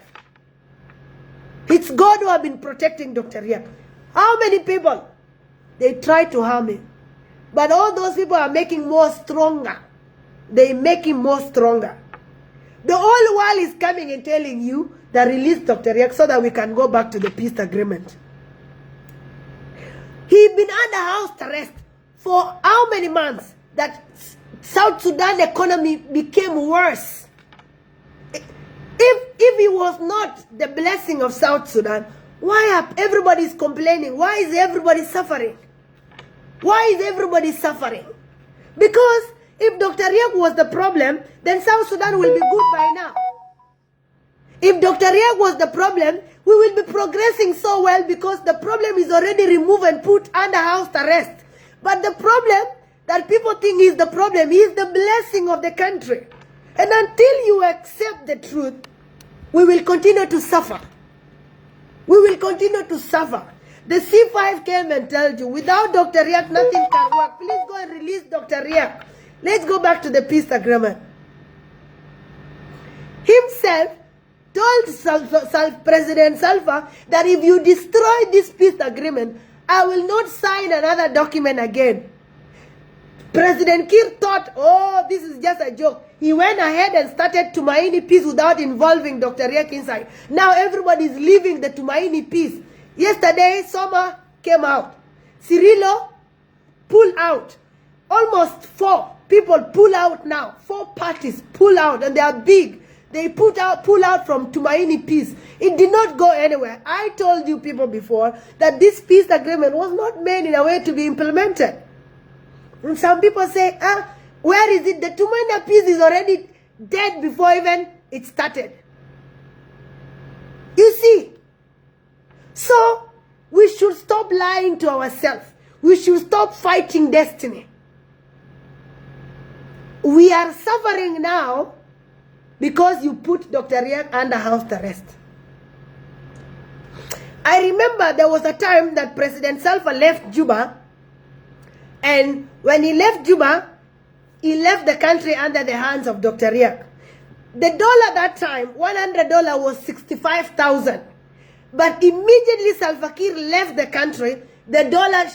It's God who have been protecting Dr. Riek. How many people? They try to harm him. But all those people are making more stronger. They make him more stronger. The whole world is coming and telling you that release Dr. Riek so that we can go back to the peace agreement. He's been under house arrest for how many months that South Sudan economy became worse. If it was not the blessing of South Sudan, why are everybody complaining? Why is everybody suffering? Why is everybody suffering? Because if Dr. Riek was the problem, then South Sudan will be good by now. If Dr. Riek was the problem, we will be progressing so well because the problem is already removed and put under house arrest. But the problem that people think is the problem is the blessing of the country. And until you accept the truth, we will continue to suffer. We will continue to suffer. The C5 came and told you, without Dr. Riek, nothing can work. Please go and release Dr. Riek. Let's go back to the peace agreement. Himself told President Salva that if you destroy this peace agreement, I will not sign another document again. President Kiir thought, oh, this is just a joke. He went ahead and started Tumaini peace without involving Dr. Riek inside. Now everybody is leaving the Tumaini peace. Yesterday, Soma came out. Cirillo pulled out. Almost 4 people pull out now. 4 parties pull out, and they are big. They pull out from Tumaini peace. It did not go anywhere. I told you people before that this peace agreement was not made in a way to be implemented. And some people say, where is it? The Tumaini peace is already dead before even it started. You see? So, we should stop lying to ourselves. We should stop fighting destiny. We are suffering now because you put Dr. Riek under house arrest. I remember there was a time that President Salva left Juba, and when he left Juba, he left the country under the hands of Dr. Riek. The dollar that time, $100 was 65,000. But immediately Salva Kiir left the country, the dollar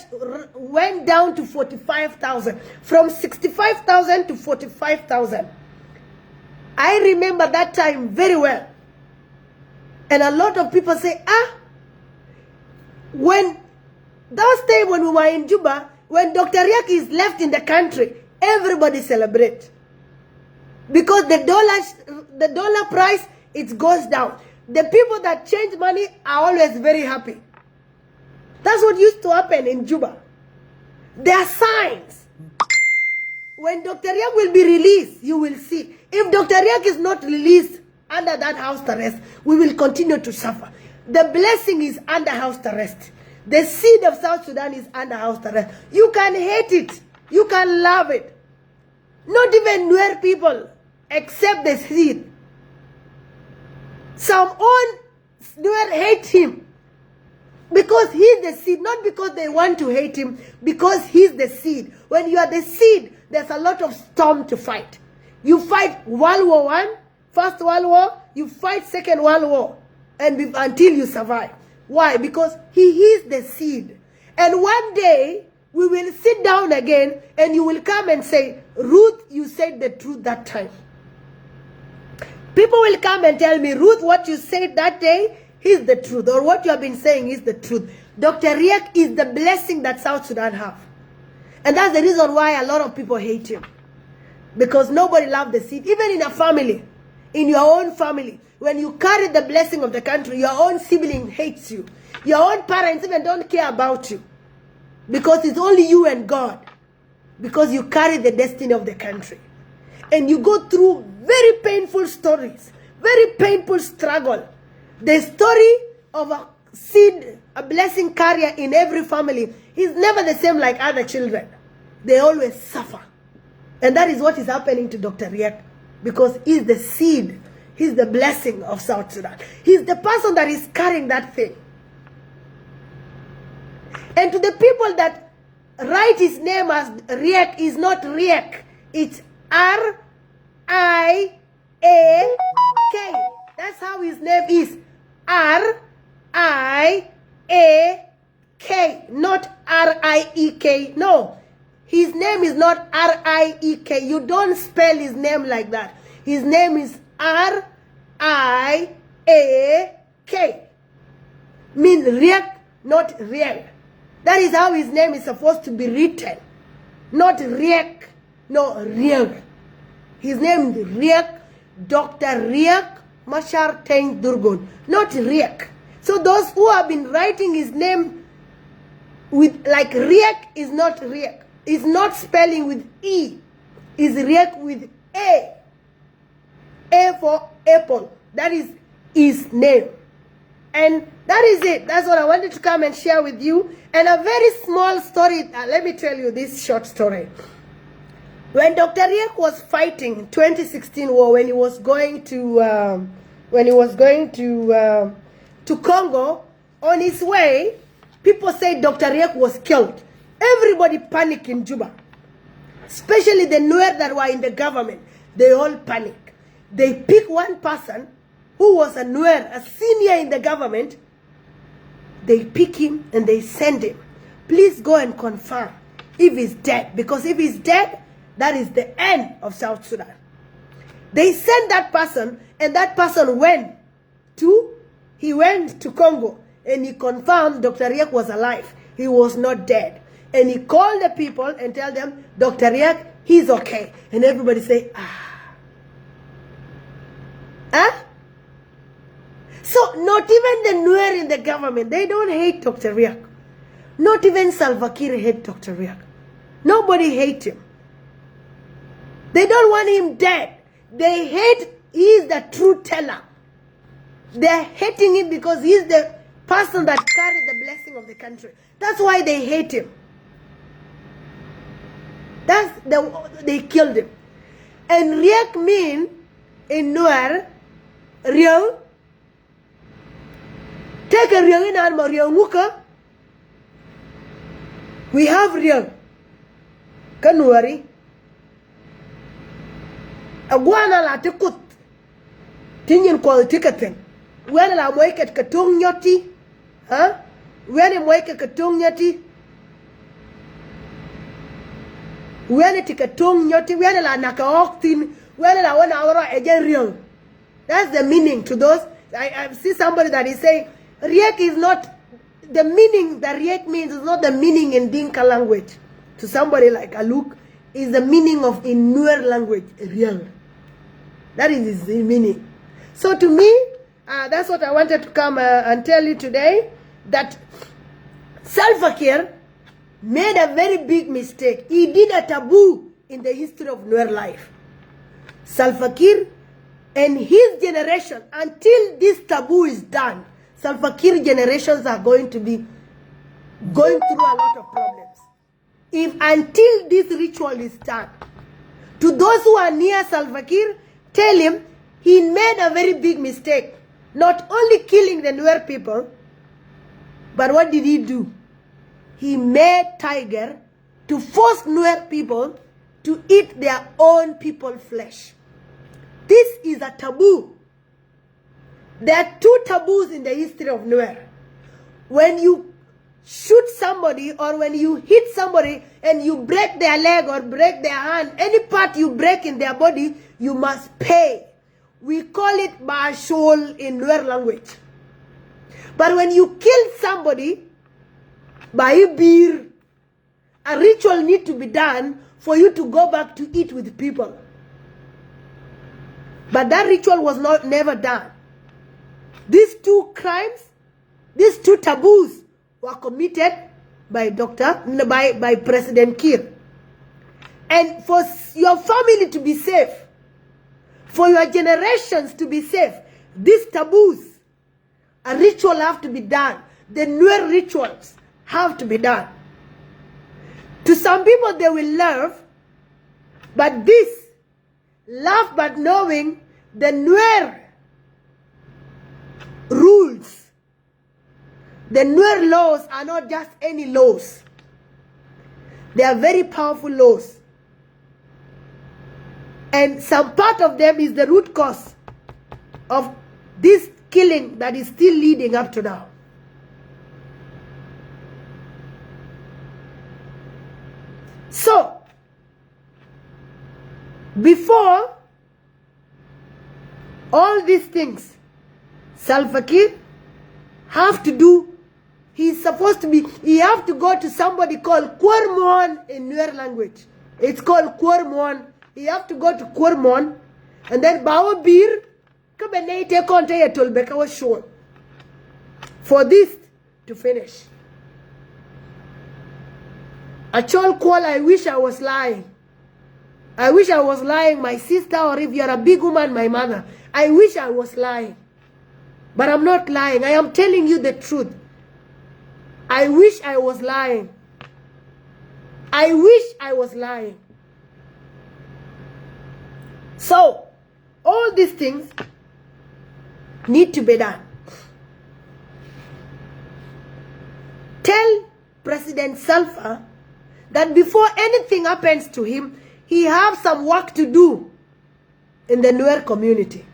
went down to 45,000. From 65,000 to 45,000. I remember that time very well. And a lot of people say, when that time when we were in Juba, when Dr. Riek is left in the country, everybody celebrate. Because the dollar price, it goes down. The people that change money are always very happy. That's what used to happen in Juba. There are signs. When Dr. Riek will be released, you will see. If Dr. Riek is not released under that house arrest, we will continue to suffer. The blessing is under house arrest. The seed of South Sudan is under house arrest. You can hate it. You can love it. Not even Nuer people accept the seed. Some own Nuer hate him because he's the seed, not because they want to hate him, because he's the seed. When you are the seed, there's a lot of storm to fight. You fight World War I, First World War, you fight Second World War, and until you survive. Why? Because he is the seed. And one day, we will sit down again, and you will come and say, Ruth, you said the truth that time. People will come and tell me, Ruth, what you said that day is the truth, or what you have been saying is the truth. Dr. Riek is the blessing that South Sudan have. And that's the reason why a lot of people hate him. Because nobody loves the seed. Even in a family, in your own family, when you carry the blessing of the country, your own sibling hates you. Your own parents even don't care about you. Because it's only you and God. Because you carry the destiny of the country. And you go through very painful stories, very painful struggle. The story of a seed, a blessing carrier in every family is never the same like other children. They always suffer. And that is what is happening to Dr. Riek, because he's the seed, he's the blessing of South Sudan. He's the person that is carrying that thing. And to the people that write his name as Riek, is not Riek, it's R-I-A-K. That's how his name is. R-I-A-K, not R-I-E-K. No, his name is not R-I-E-K. You don't spell his name like that. His name is R-I-A-K. Means Riek, not Riek. That is how his name is supposed to be written. Not Riek, no, Riek. His name is Riek, Dr. Riek Machar Teny Durgun, not Riek. So those who have been writing his name with like Riek is not Riek. It's not spelling with E. It's Riek with A. A for apple. That is his name. And that is it. That's what I wanted to come and share with you. And a very small story. Let me tell you this short story. When Dr. Riek was fighting 2016 war, when he was going to Congo, on his way, people say Dr. Riek was killed. Everybody panicked in Juba, especially the Nuer that were in the government. They all panic. They pick one person who was a Nuer, a senior in the government. They pick him and they send him. Please go and confirm if he's dead, because if he's dead, that is the end of South Sudan. They sent that person, and that person went to Congo, and he confirmed Dr. Riek was alive. He was not dead. And he called the people and tell them, Dr. Riek, he's okay. And everybody say, So not even the Nuer in the government, they don't hate Dr. Riek. Not even Salva Kiir hate Dr. Riek. Nobody hate him. They don't want him dead. They hate, he is the truth teller. They're hating him because he's the person that carried the blessing of the country. That's why they hate him. They killed him. And Riek mean in Nuer, real. Take a real in Alma, real muka. We have real. Kanuari. Agwana la tikut. Tinyin kwa tikatin. Wena la mweke katung nyoti. Huh? Wena mweke katung nyoti. Wena tikatung nyoti. Wena la nakaoktin. Wena la wana awara ejen real. That's the meaning to those. I see somebody that is saying, Riek is not, the meaning that Riek means is not the meaning in Dinka language. To somebody like Aluk, is the meaning of in Nuer language, Riek. That is his meaning. So to me, that's what I wanted to come and tell you today, that Salva Kiir made a very big mistake. He did a taboo in the history of Nuer life. Salva Kiir and his generation, until this taboo is done, Salva Kiir generations are going to be going through a lot of problems. If until this ritual is done, to those who are near Salva Kiir, tell him he made a very big mistake. Not only killing the Nuer people, but what did he do? He made tiger to force Nuer people to eat their own people's flesh. This is a taboo. There are two taboos in the history of Nuer. When you shoot somebody or when you hit somebody and you break their leg or break their hand, any part you break in their body, you must pay. We call it Bashol in Nuer language. But when you kill somebody, by beer, a ritual need to be done for you to go back to eat with people. But that ritual was never done. These two crimes, these two taboos were committed by President Kiir. And for your family to be safe, for your generations to be safe, these taboos, a ritual have to be done. The Nuer rituals have to be done. To some people, they will love But this, love but knowing the Nuer rules, the Nuer laws are not just any laws. They are very powerful laws. And some part of them is the root cause of this killing that is still leading up to now. So, before all these things, Salva Kiir have to do, he's supposed to be, he have to go to somebody called Kwermon in Nuer language. It's called Kwermon. He have to go to Kwermon, and then Bawa Bir, was shown for this to finish. Achol Kwal, I wish I was lying. I wish I was lying, my sister, or if you're a big woman, my mother. I wish I was lying. But I'm not lying. I am telling you the truth. I wish I was lying. I wish I was lying. So, all these things need to be done. Tell President Salva that before anything happens to him, he has some work to do in the Nuer community.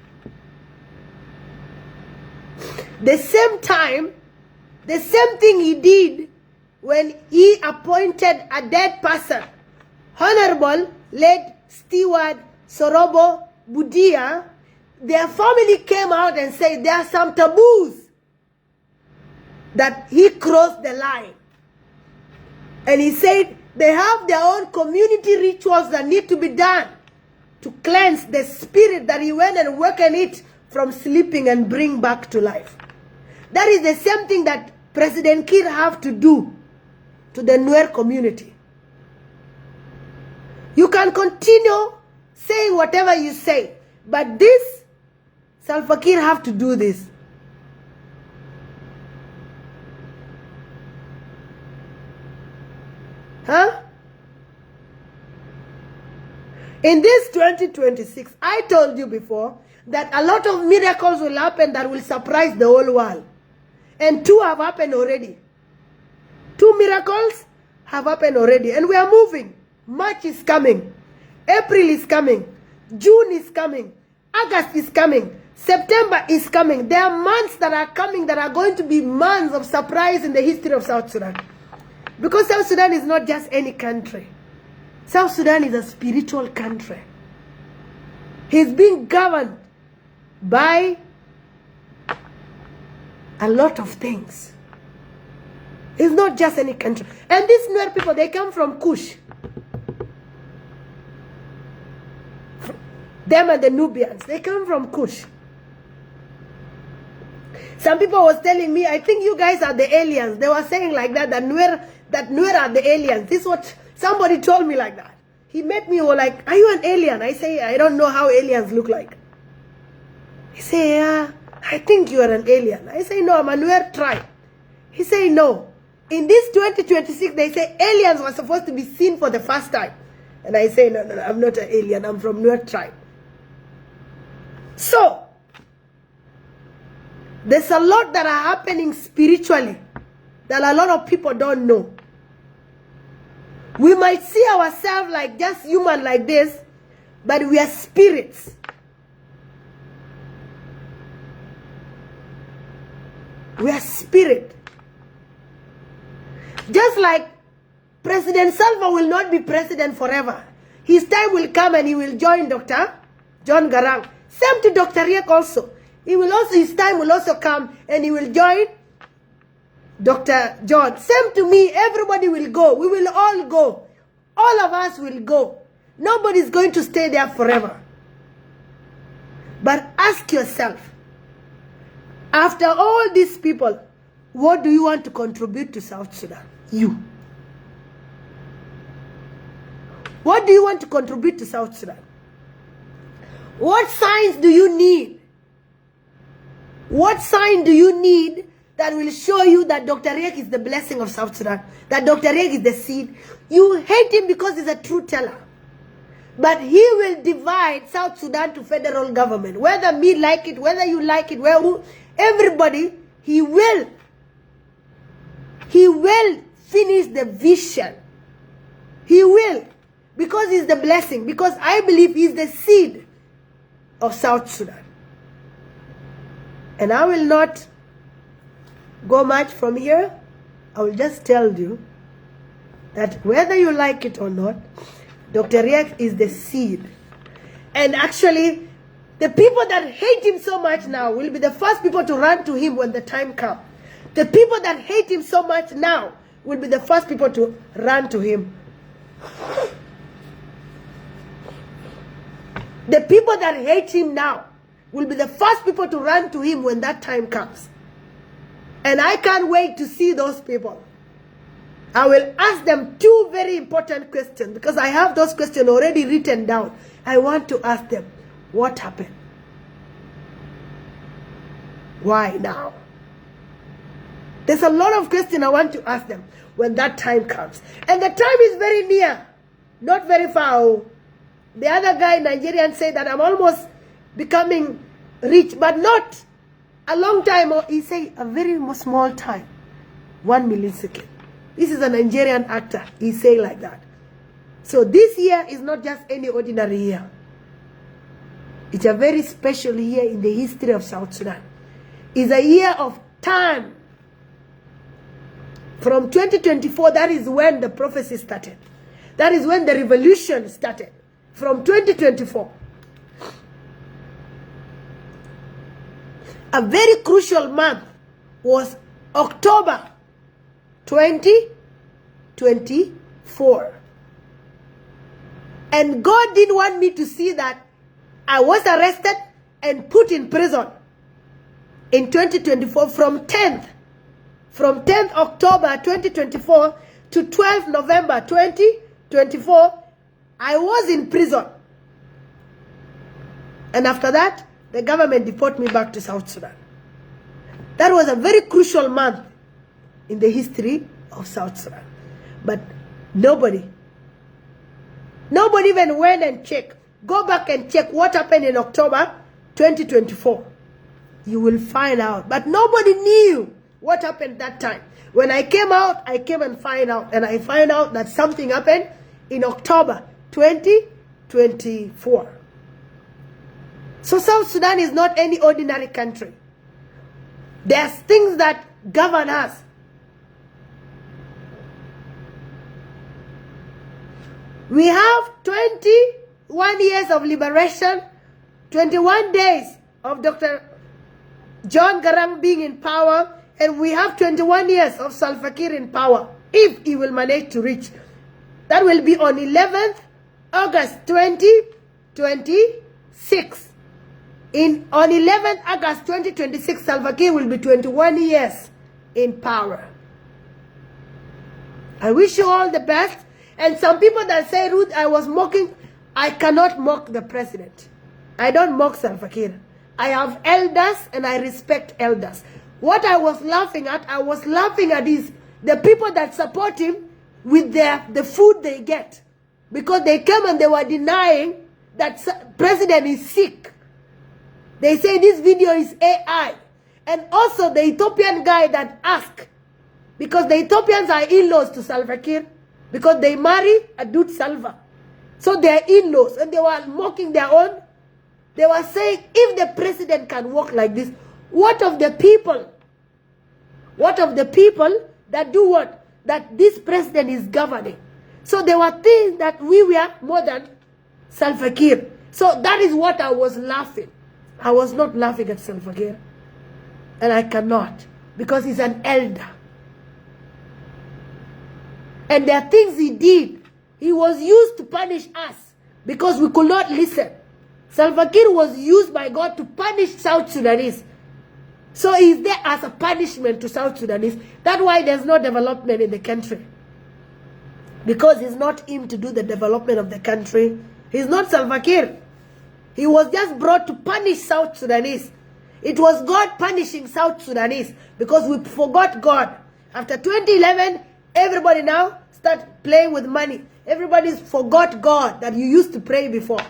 The same time, the same thing he did when he appointed a dead person, Honorable late Stewart Sorobo Budia, their family came out and said there are some taboos that he crossed the line. And he said they have their own community rituals that need to be done to cleanse the spirit that he went and awakened it from sleeping and bring back to life. That is the same thing that President Kiir have to do to the Nuer community. You can continue saying whatever you say, but this, Salva Kiir have to do this. Huh? In this 2026, I told you before that a lot of miracles will happen that will surprise the whole world. And 2 have happened already. 2 miracles have happened already. And we are moving. March is coming. April is coming. June is coming. August is coming. September is coming. There are months that are coming that are going to be months of surprise in the history of South Sudan. Because South Sudan is not just any country. South Sudan is a spiritual country. He's being governed by a lot of things. It's not just any country. And these Nuer people, they come from Kush. Them and the Nubians, they come from Kush. Some people was telling me, I think you guys are the aliens. They were saying like that Nuer are the aliens. This is what somebody told me like that. He met me like, are you an alien? I say, I don't know how aliens look like. He say, yeah, I think you are an alien. I say, no, I'm a Nuer tribe. He say, no. In this 2026, they say aliens were supposed to be seen for the first time. And I say, no, I'm not an alien. I'm from Nuer tribe. So, there's a lot that are happening spiritually that a lot of people don't know. We might see ourselves like just human like this, but we are spirits. We are spirit. Just like President Salva will not be president forever. His time will come and he will join Dr. John Garang. Same to Dr. Riek also. His time will also come and he will join Dr. John. Same to me, everybody will go. We will all go. All of us will go. Nobody's going to stay there forever. But ask yourself, after all these people, what do you want to contribute to South Sudan? You. What do you want to contribute to South Sudan? What signs do you need? What sign do you need that will show you that Dr. Riek is the blessing of South Sudan? That Dr. Riek is the seed? You hate him because he's a truth teller. But he will divide South Sudan to federal government. Whether me like it, whether you like it, everybody, he will finish the vision. He will. Because he's the blessing. Because I believe he's the seed of South Sudan. And I will not go much from here. I will just tell you that whether you like it or not, Dr. Riek is the seed. And actually, the people that hate him so much now will be the first people to run to him when the time comes. The people that hate him so much now will be the first people to run to him. The people that hate him now will be the first people to run to him when that time comes. And I can't wait to see those people. I will ask them two very important questions because I have those questions already written down. I want to ask them, what happened? Why now? There's a lot of questions I want to ask them when that time comes. And the time is very near, not very far. The other guy, Nigerian, said that I'm almost becoming rich, but not a long time. Or he said a very small time, 1 millisecond. This is a Nigerian actor. He say like that. So this year is not just any ordinary year. It's a very special year in the history of South Sudan. It's a year of time. From 2024, that is when the prophecy started. That is when the revolution started. From 2024. A very crucial month was October 2024. And God didn't want me to see that I was arrested and put in prison in 2024 from 10th October 2024 to 12th November 2024. I was in prison. And after that, the government deported me back to South Sudan. That was a very crucial month in the history of South Sudan. But nobody even went and checked. Go back and check what happened in October 2024. You will find out. But nobody knew what happened that time. When I came out, I came and find out. And I find out that something happened in October 2024. So South Sudan is not any ordinary country. There's things that govern us. We have 21 years of liberation, 21 days of Dr. John Garang being in power, and we have 21 years of Salva Kiir in power, if he will manage to reach. That will be on 11th August 2026. On 11th August 2026, Salva Kiir will be 21 years in power. I wish you all the best. And some people that say, Ruth, I was mocking. I cannot mock the president. I don't mock Salva Kiir. I have elders and I respect elders. What I was laughing at is the people that support him with the food they get. Because they came and they were denying that president is sick. They say this video is AI. And also the Ethiopian guy that asked, because the Ethiopians are in-laws to Salva Kiir, because they marry a dude Salva. So they are in-laws, and they were mocking their own. They were saying, if the president can walk like this, what of the people? What of the people that do what? That this president is governing. So there were things that we were more than Salva Kiir. So that is what I was laughing. I was not laughing at Salva Kiir. And I cannot. Because he's an elder. And there are things he did. He was used to punish us because we could not listen. Salva Kiir was used by God to punish South Sudanese. So he's there as a punishment to South Sudanese. That's why there's no development in the country. Because it's not him to do the development of the country. He's not Salva Kiir. He was just brought to punish South Sudanese. It was God punishing South Sudanese because we forgot God. After 2011, everybody now start playing with money. Everybody's forgot God that you used to pray before.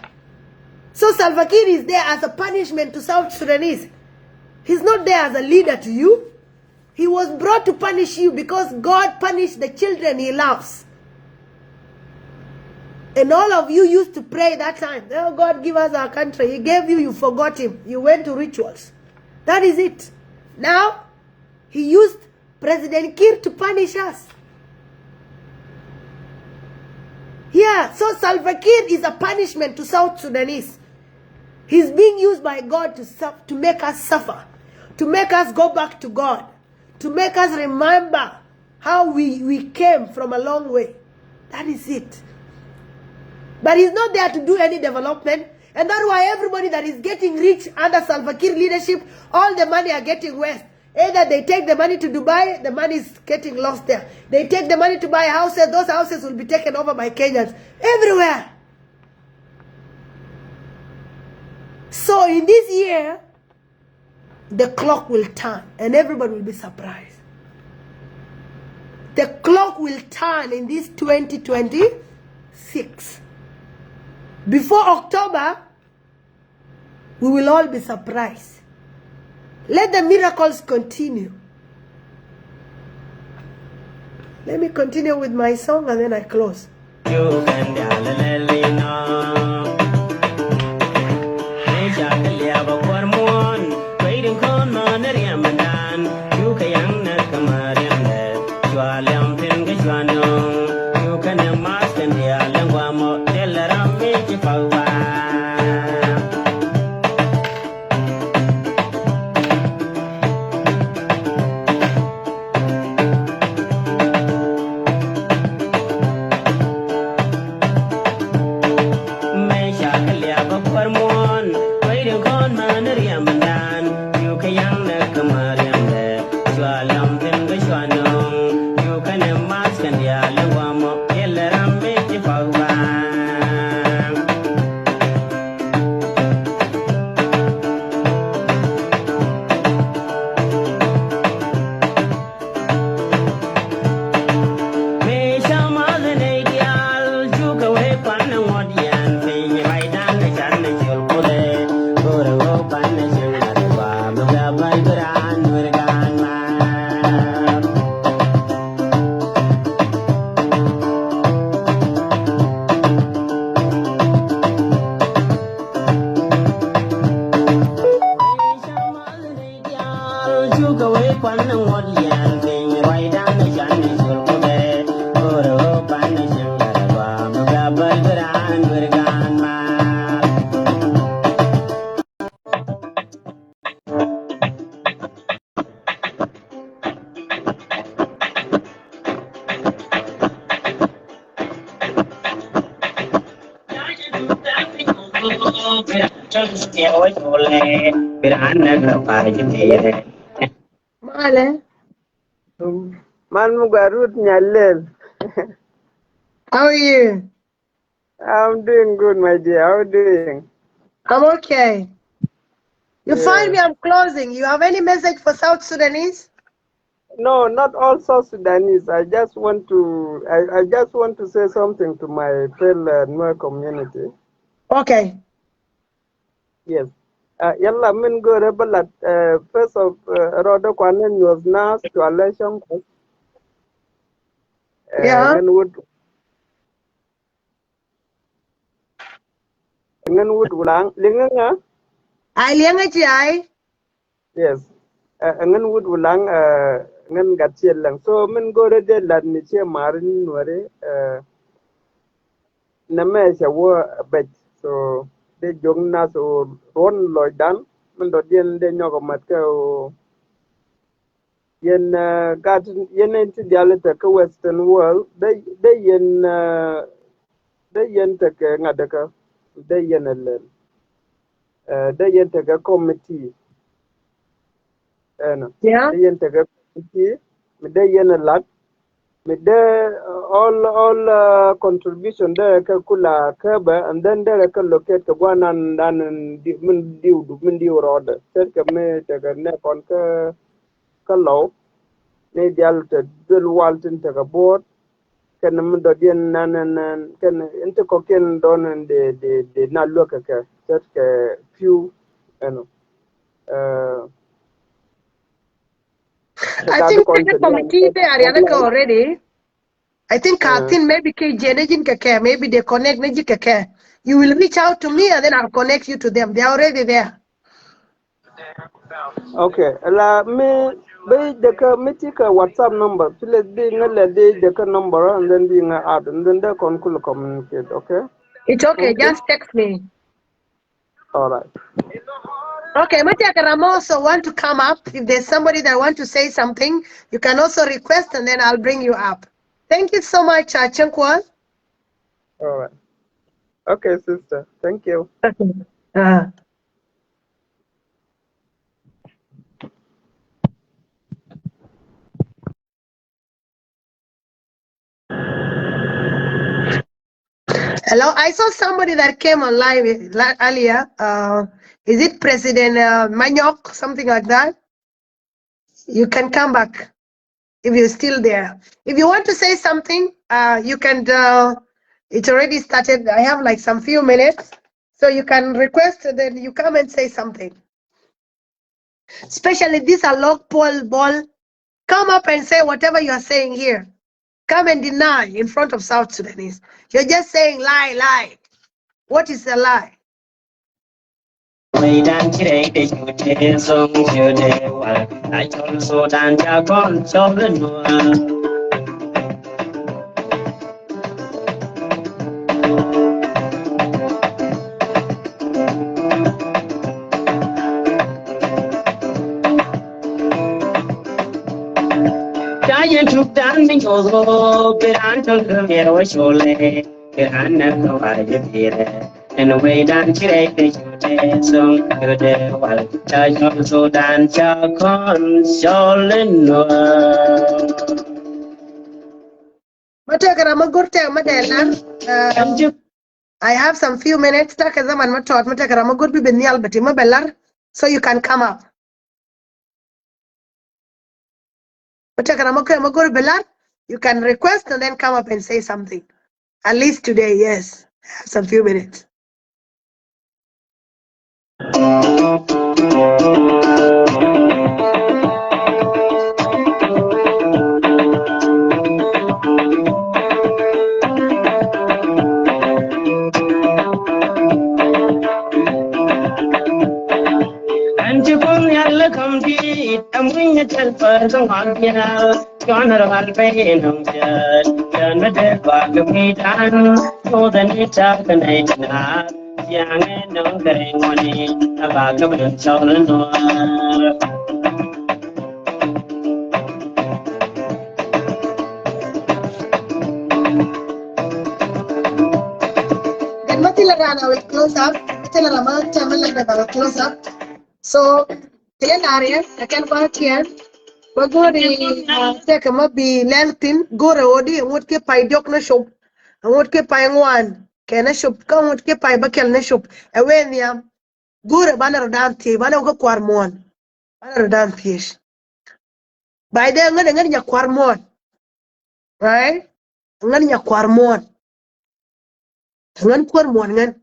So Salva Kiir is there as a punishment to South Sudanese. He's not there as a leader to you. He was brought to punish you because God punished the children he loves. And all of you used to pray that time. Oh, God, give us our country. He gave you, you forgot him. You went to rituals. That is it. Now, he used President Kiir to punish us. Yeah, so Salva Kiir is a punishment to South Sudanese. He's being used by God to make us suffer, to make us go back to God, to make us remember how we came from a long way. That is it. But he's not there to do any development. And that's why everybody that is getting rich under Salva Kiir leadership, all the money are getting west. Either they take the money to Dubai, the money is getting lost there. They take the money to buy houses, those houses will be taken over by Kenyans. Everywhere. So in this year, the clock will turn and everybody will be surprised. The clock will turn in this 2026. Before October, we will all be surprised. Let the miracles continue. Let me continue with my song and then I close. Male. Man Mugarut Nyalel. How are you? I'm doing good, my dear. How are you doing? I'm okay. You find me, I'm closing. You have any message for South Sudanese? No, not all South Sudanese. I just want to say something to my fellow Nuer community. Okay. Yes. Yalla min go rebelat first of Rodo Kwanen was now to election. Yeah. Ngan wood ulang linga. I liang. Yes. Ngan wood ulang ngan gatchiel lang. So min go de lad ni che marin Nuere na me cha wo bet. So de jong na so ron loy dan min do dien de nyogo mat ka yen gat yen into dialect ka western world de yen te ka ngadaka de yen len de yen te ka committee Yeah. de yen te ka committee me de yen lat me de all contribution de ka kula ka ba and then de ka locate ka gwanan dan min diu road te ka me te ka ne kon ka law ne dial te dul waltin te ka board can do dien nan can into cocaine don and they not look at such a few you know I think the committee they are already. I think Kathin maybe maybe they connect Nejikake. You will reach out to me and then I'll connect you to them. They're already there. Okay, la me be the committee WhatsApp number. Please be the number and then being add and then they can communicate. Okay. It's okay. Just text me. All right. Okay, Matiakaram also want to come up. If there's somebody that want to say something, you can also request and then I'll bring you up. Thank you so much, Chankwa. All right. Okay, sister. Thank you. Hello, I saw somebody that came on live earlier. Is it President Manyok, something like that? You can come back if you're still there. If you want to say something, you can, it's already started. I have like some few minutes. So you can request and then you come and say something. Especially this a log poll ball. Come up and say whatever you are saying here. Come and deny in front of South Sudanese. You're just saying lie, lie. What is a lie? Giant took down the Yozo, Piranto, Gavero, Chole, Piranha, and away down Chirate, so good, while Chajon so dan Chacon, Sholino. I have some few minutes. So you can come up. You can request and then come up and say something. At least today, yes. I have some few minutes. And you come here, compete, and when you tell first on here, Gunner will pay no judge, turn the dead back of me down, more than it's up the night and half, young and no getting money, about the wind, stolen. Then Matilana will close up. Matilana will close up. So, area, I can work here. But go to take a be lengthen, go to Odi, and what keep by Dokna shop, and what keep by one. Can a shop come what keep by Bakel shop? Away in the go to banner down tea, banner go quarmon, banner down fish. By then, I'm going to get quarmon, right? I'm going to get quarmon. I'm going to quarmon.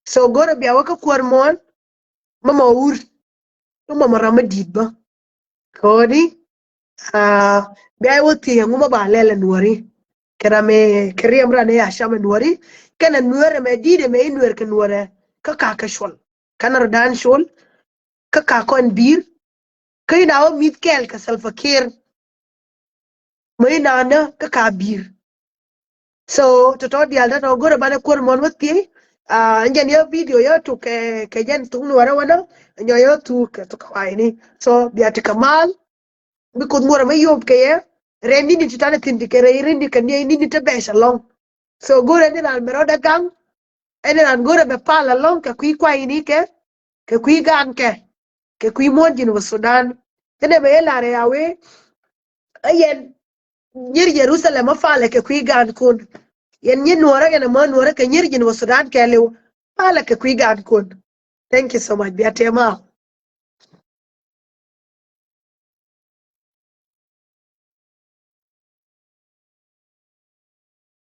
So go to be a work of quarmon, Mama Ur, Mama Ramadibba. Cody, be I will tea and Mumba Lel Nuri. Can I make Kariam Rane Asham and Nuri? Can a Nure me did me in work and Nure? Kakakashwal. Can I dance shol? Kakako and beer? Can you now meet Kel Casalfa care? Maynana, Kaka beer. So to tell the other, go to Banakur with tea. And then your video, you took Kajan to Nuarawana, and you took Kaini. So, Biatikamal. Because more of a yoke here, Randy did tell it in the Randy can need to base along. So go and then I'll meroda gang, and then I'll go to the pal along, Kakui Quainike, Kakui Ganke, Kakui Monjin was Sudan. Then a Bella away. Again, near Jerusalem, a fall like a Kui Gan could. Yen Nora and a man work and Yirgin was Sudan Kelly, like a Kui Gan could. Thank you so much, Beatema.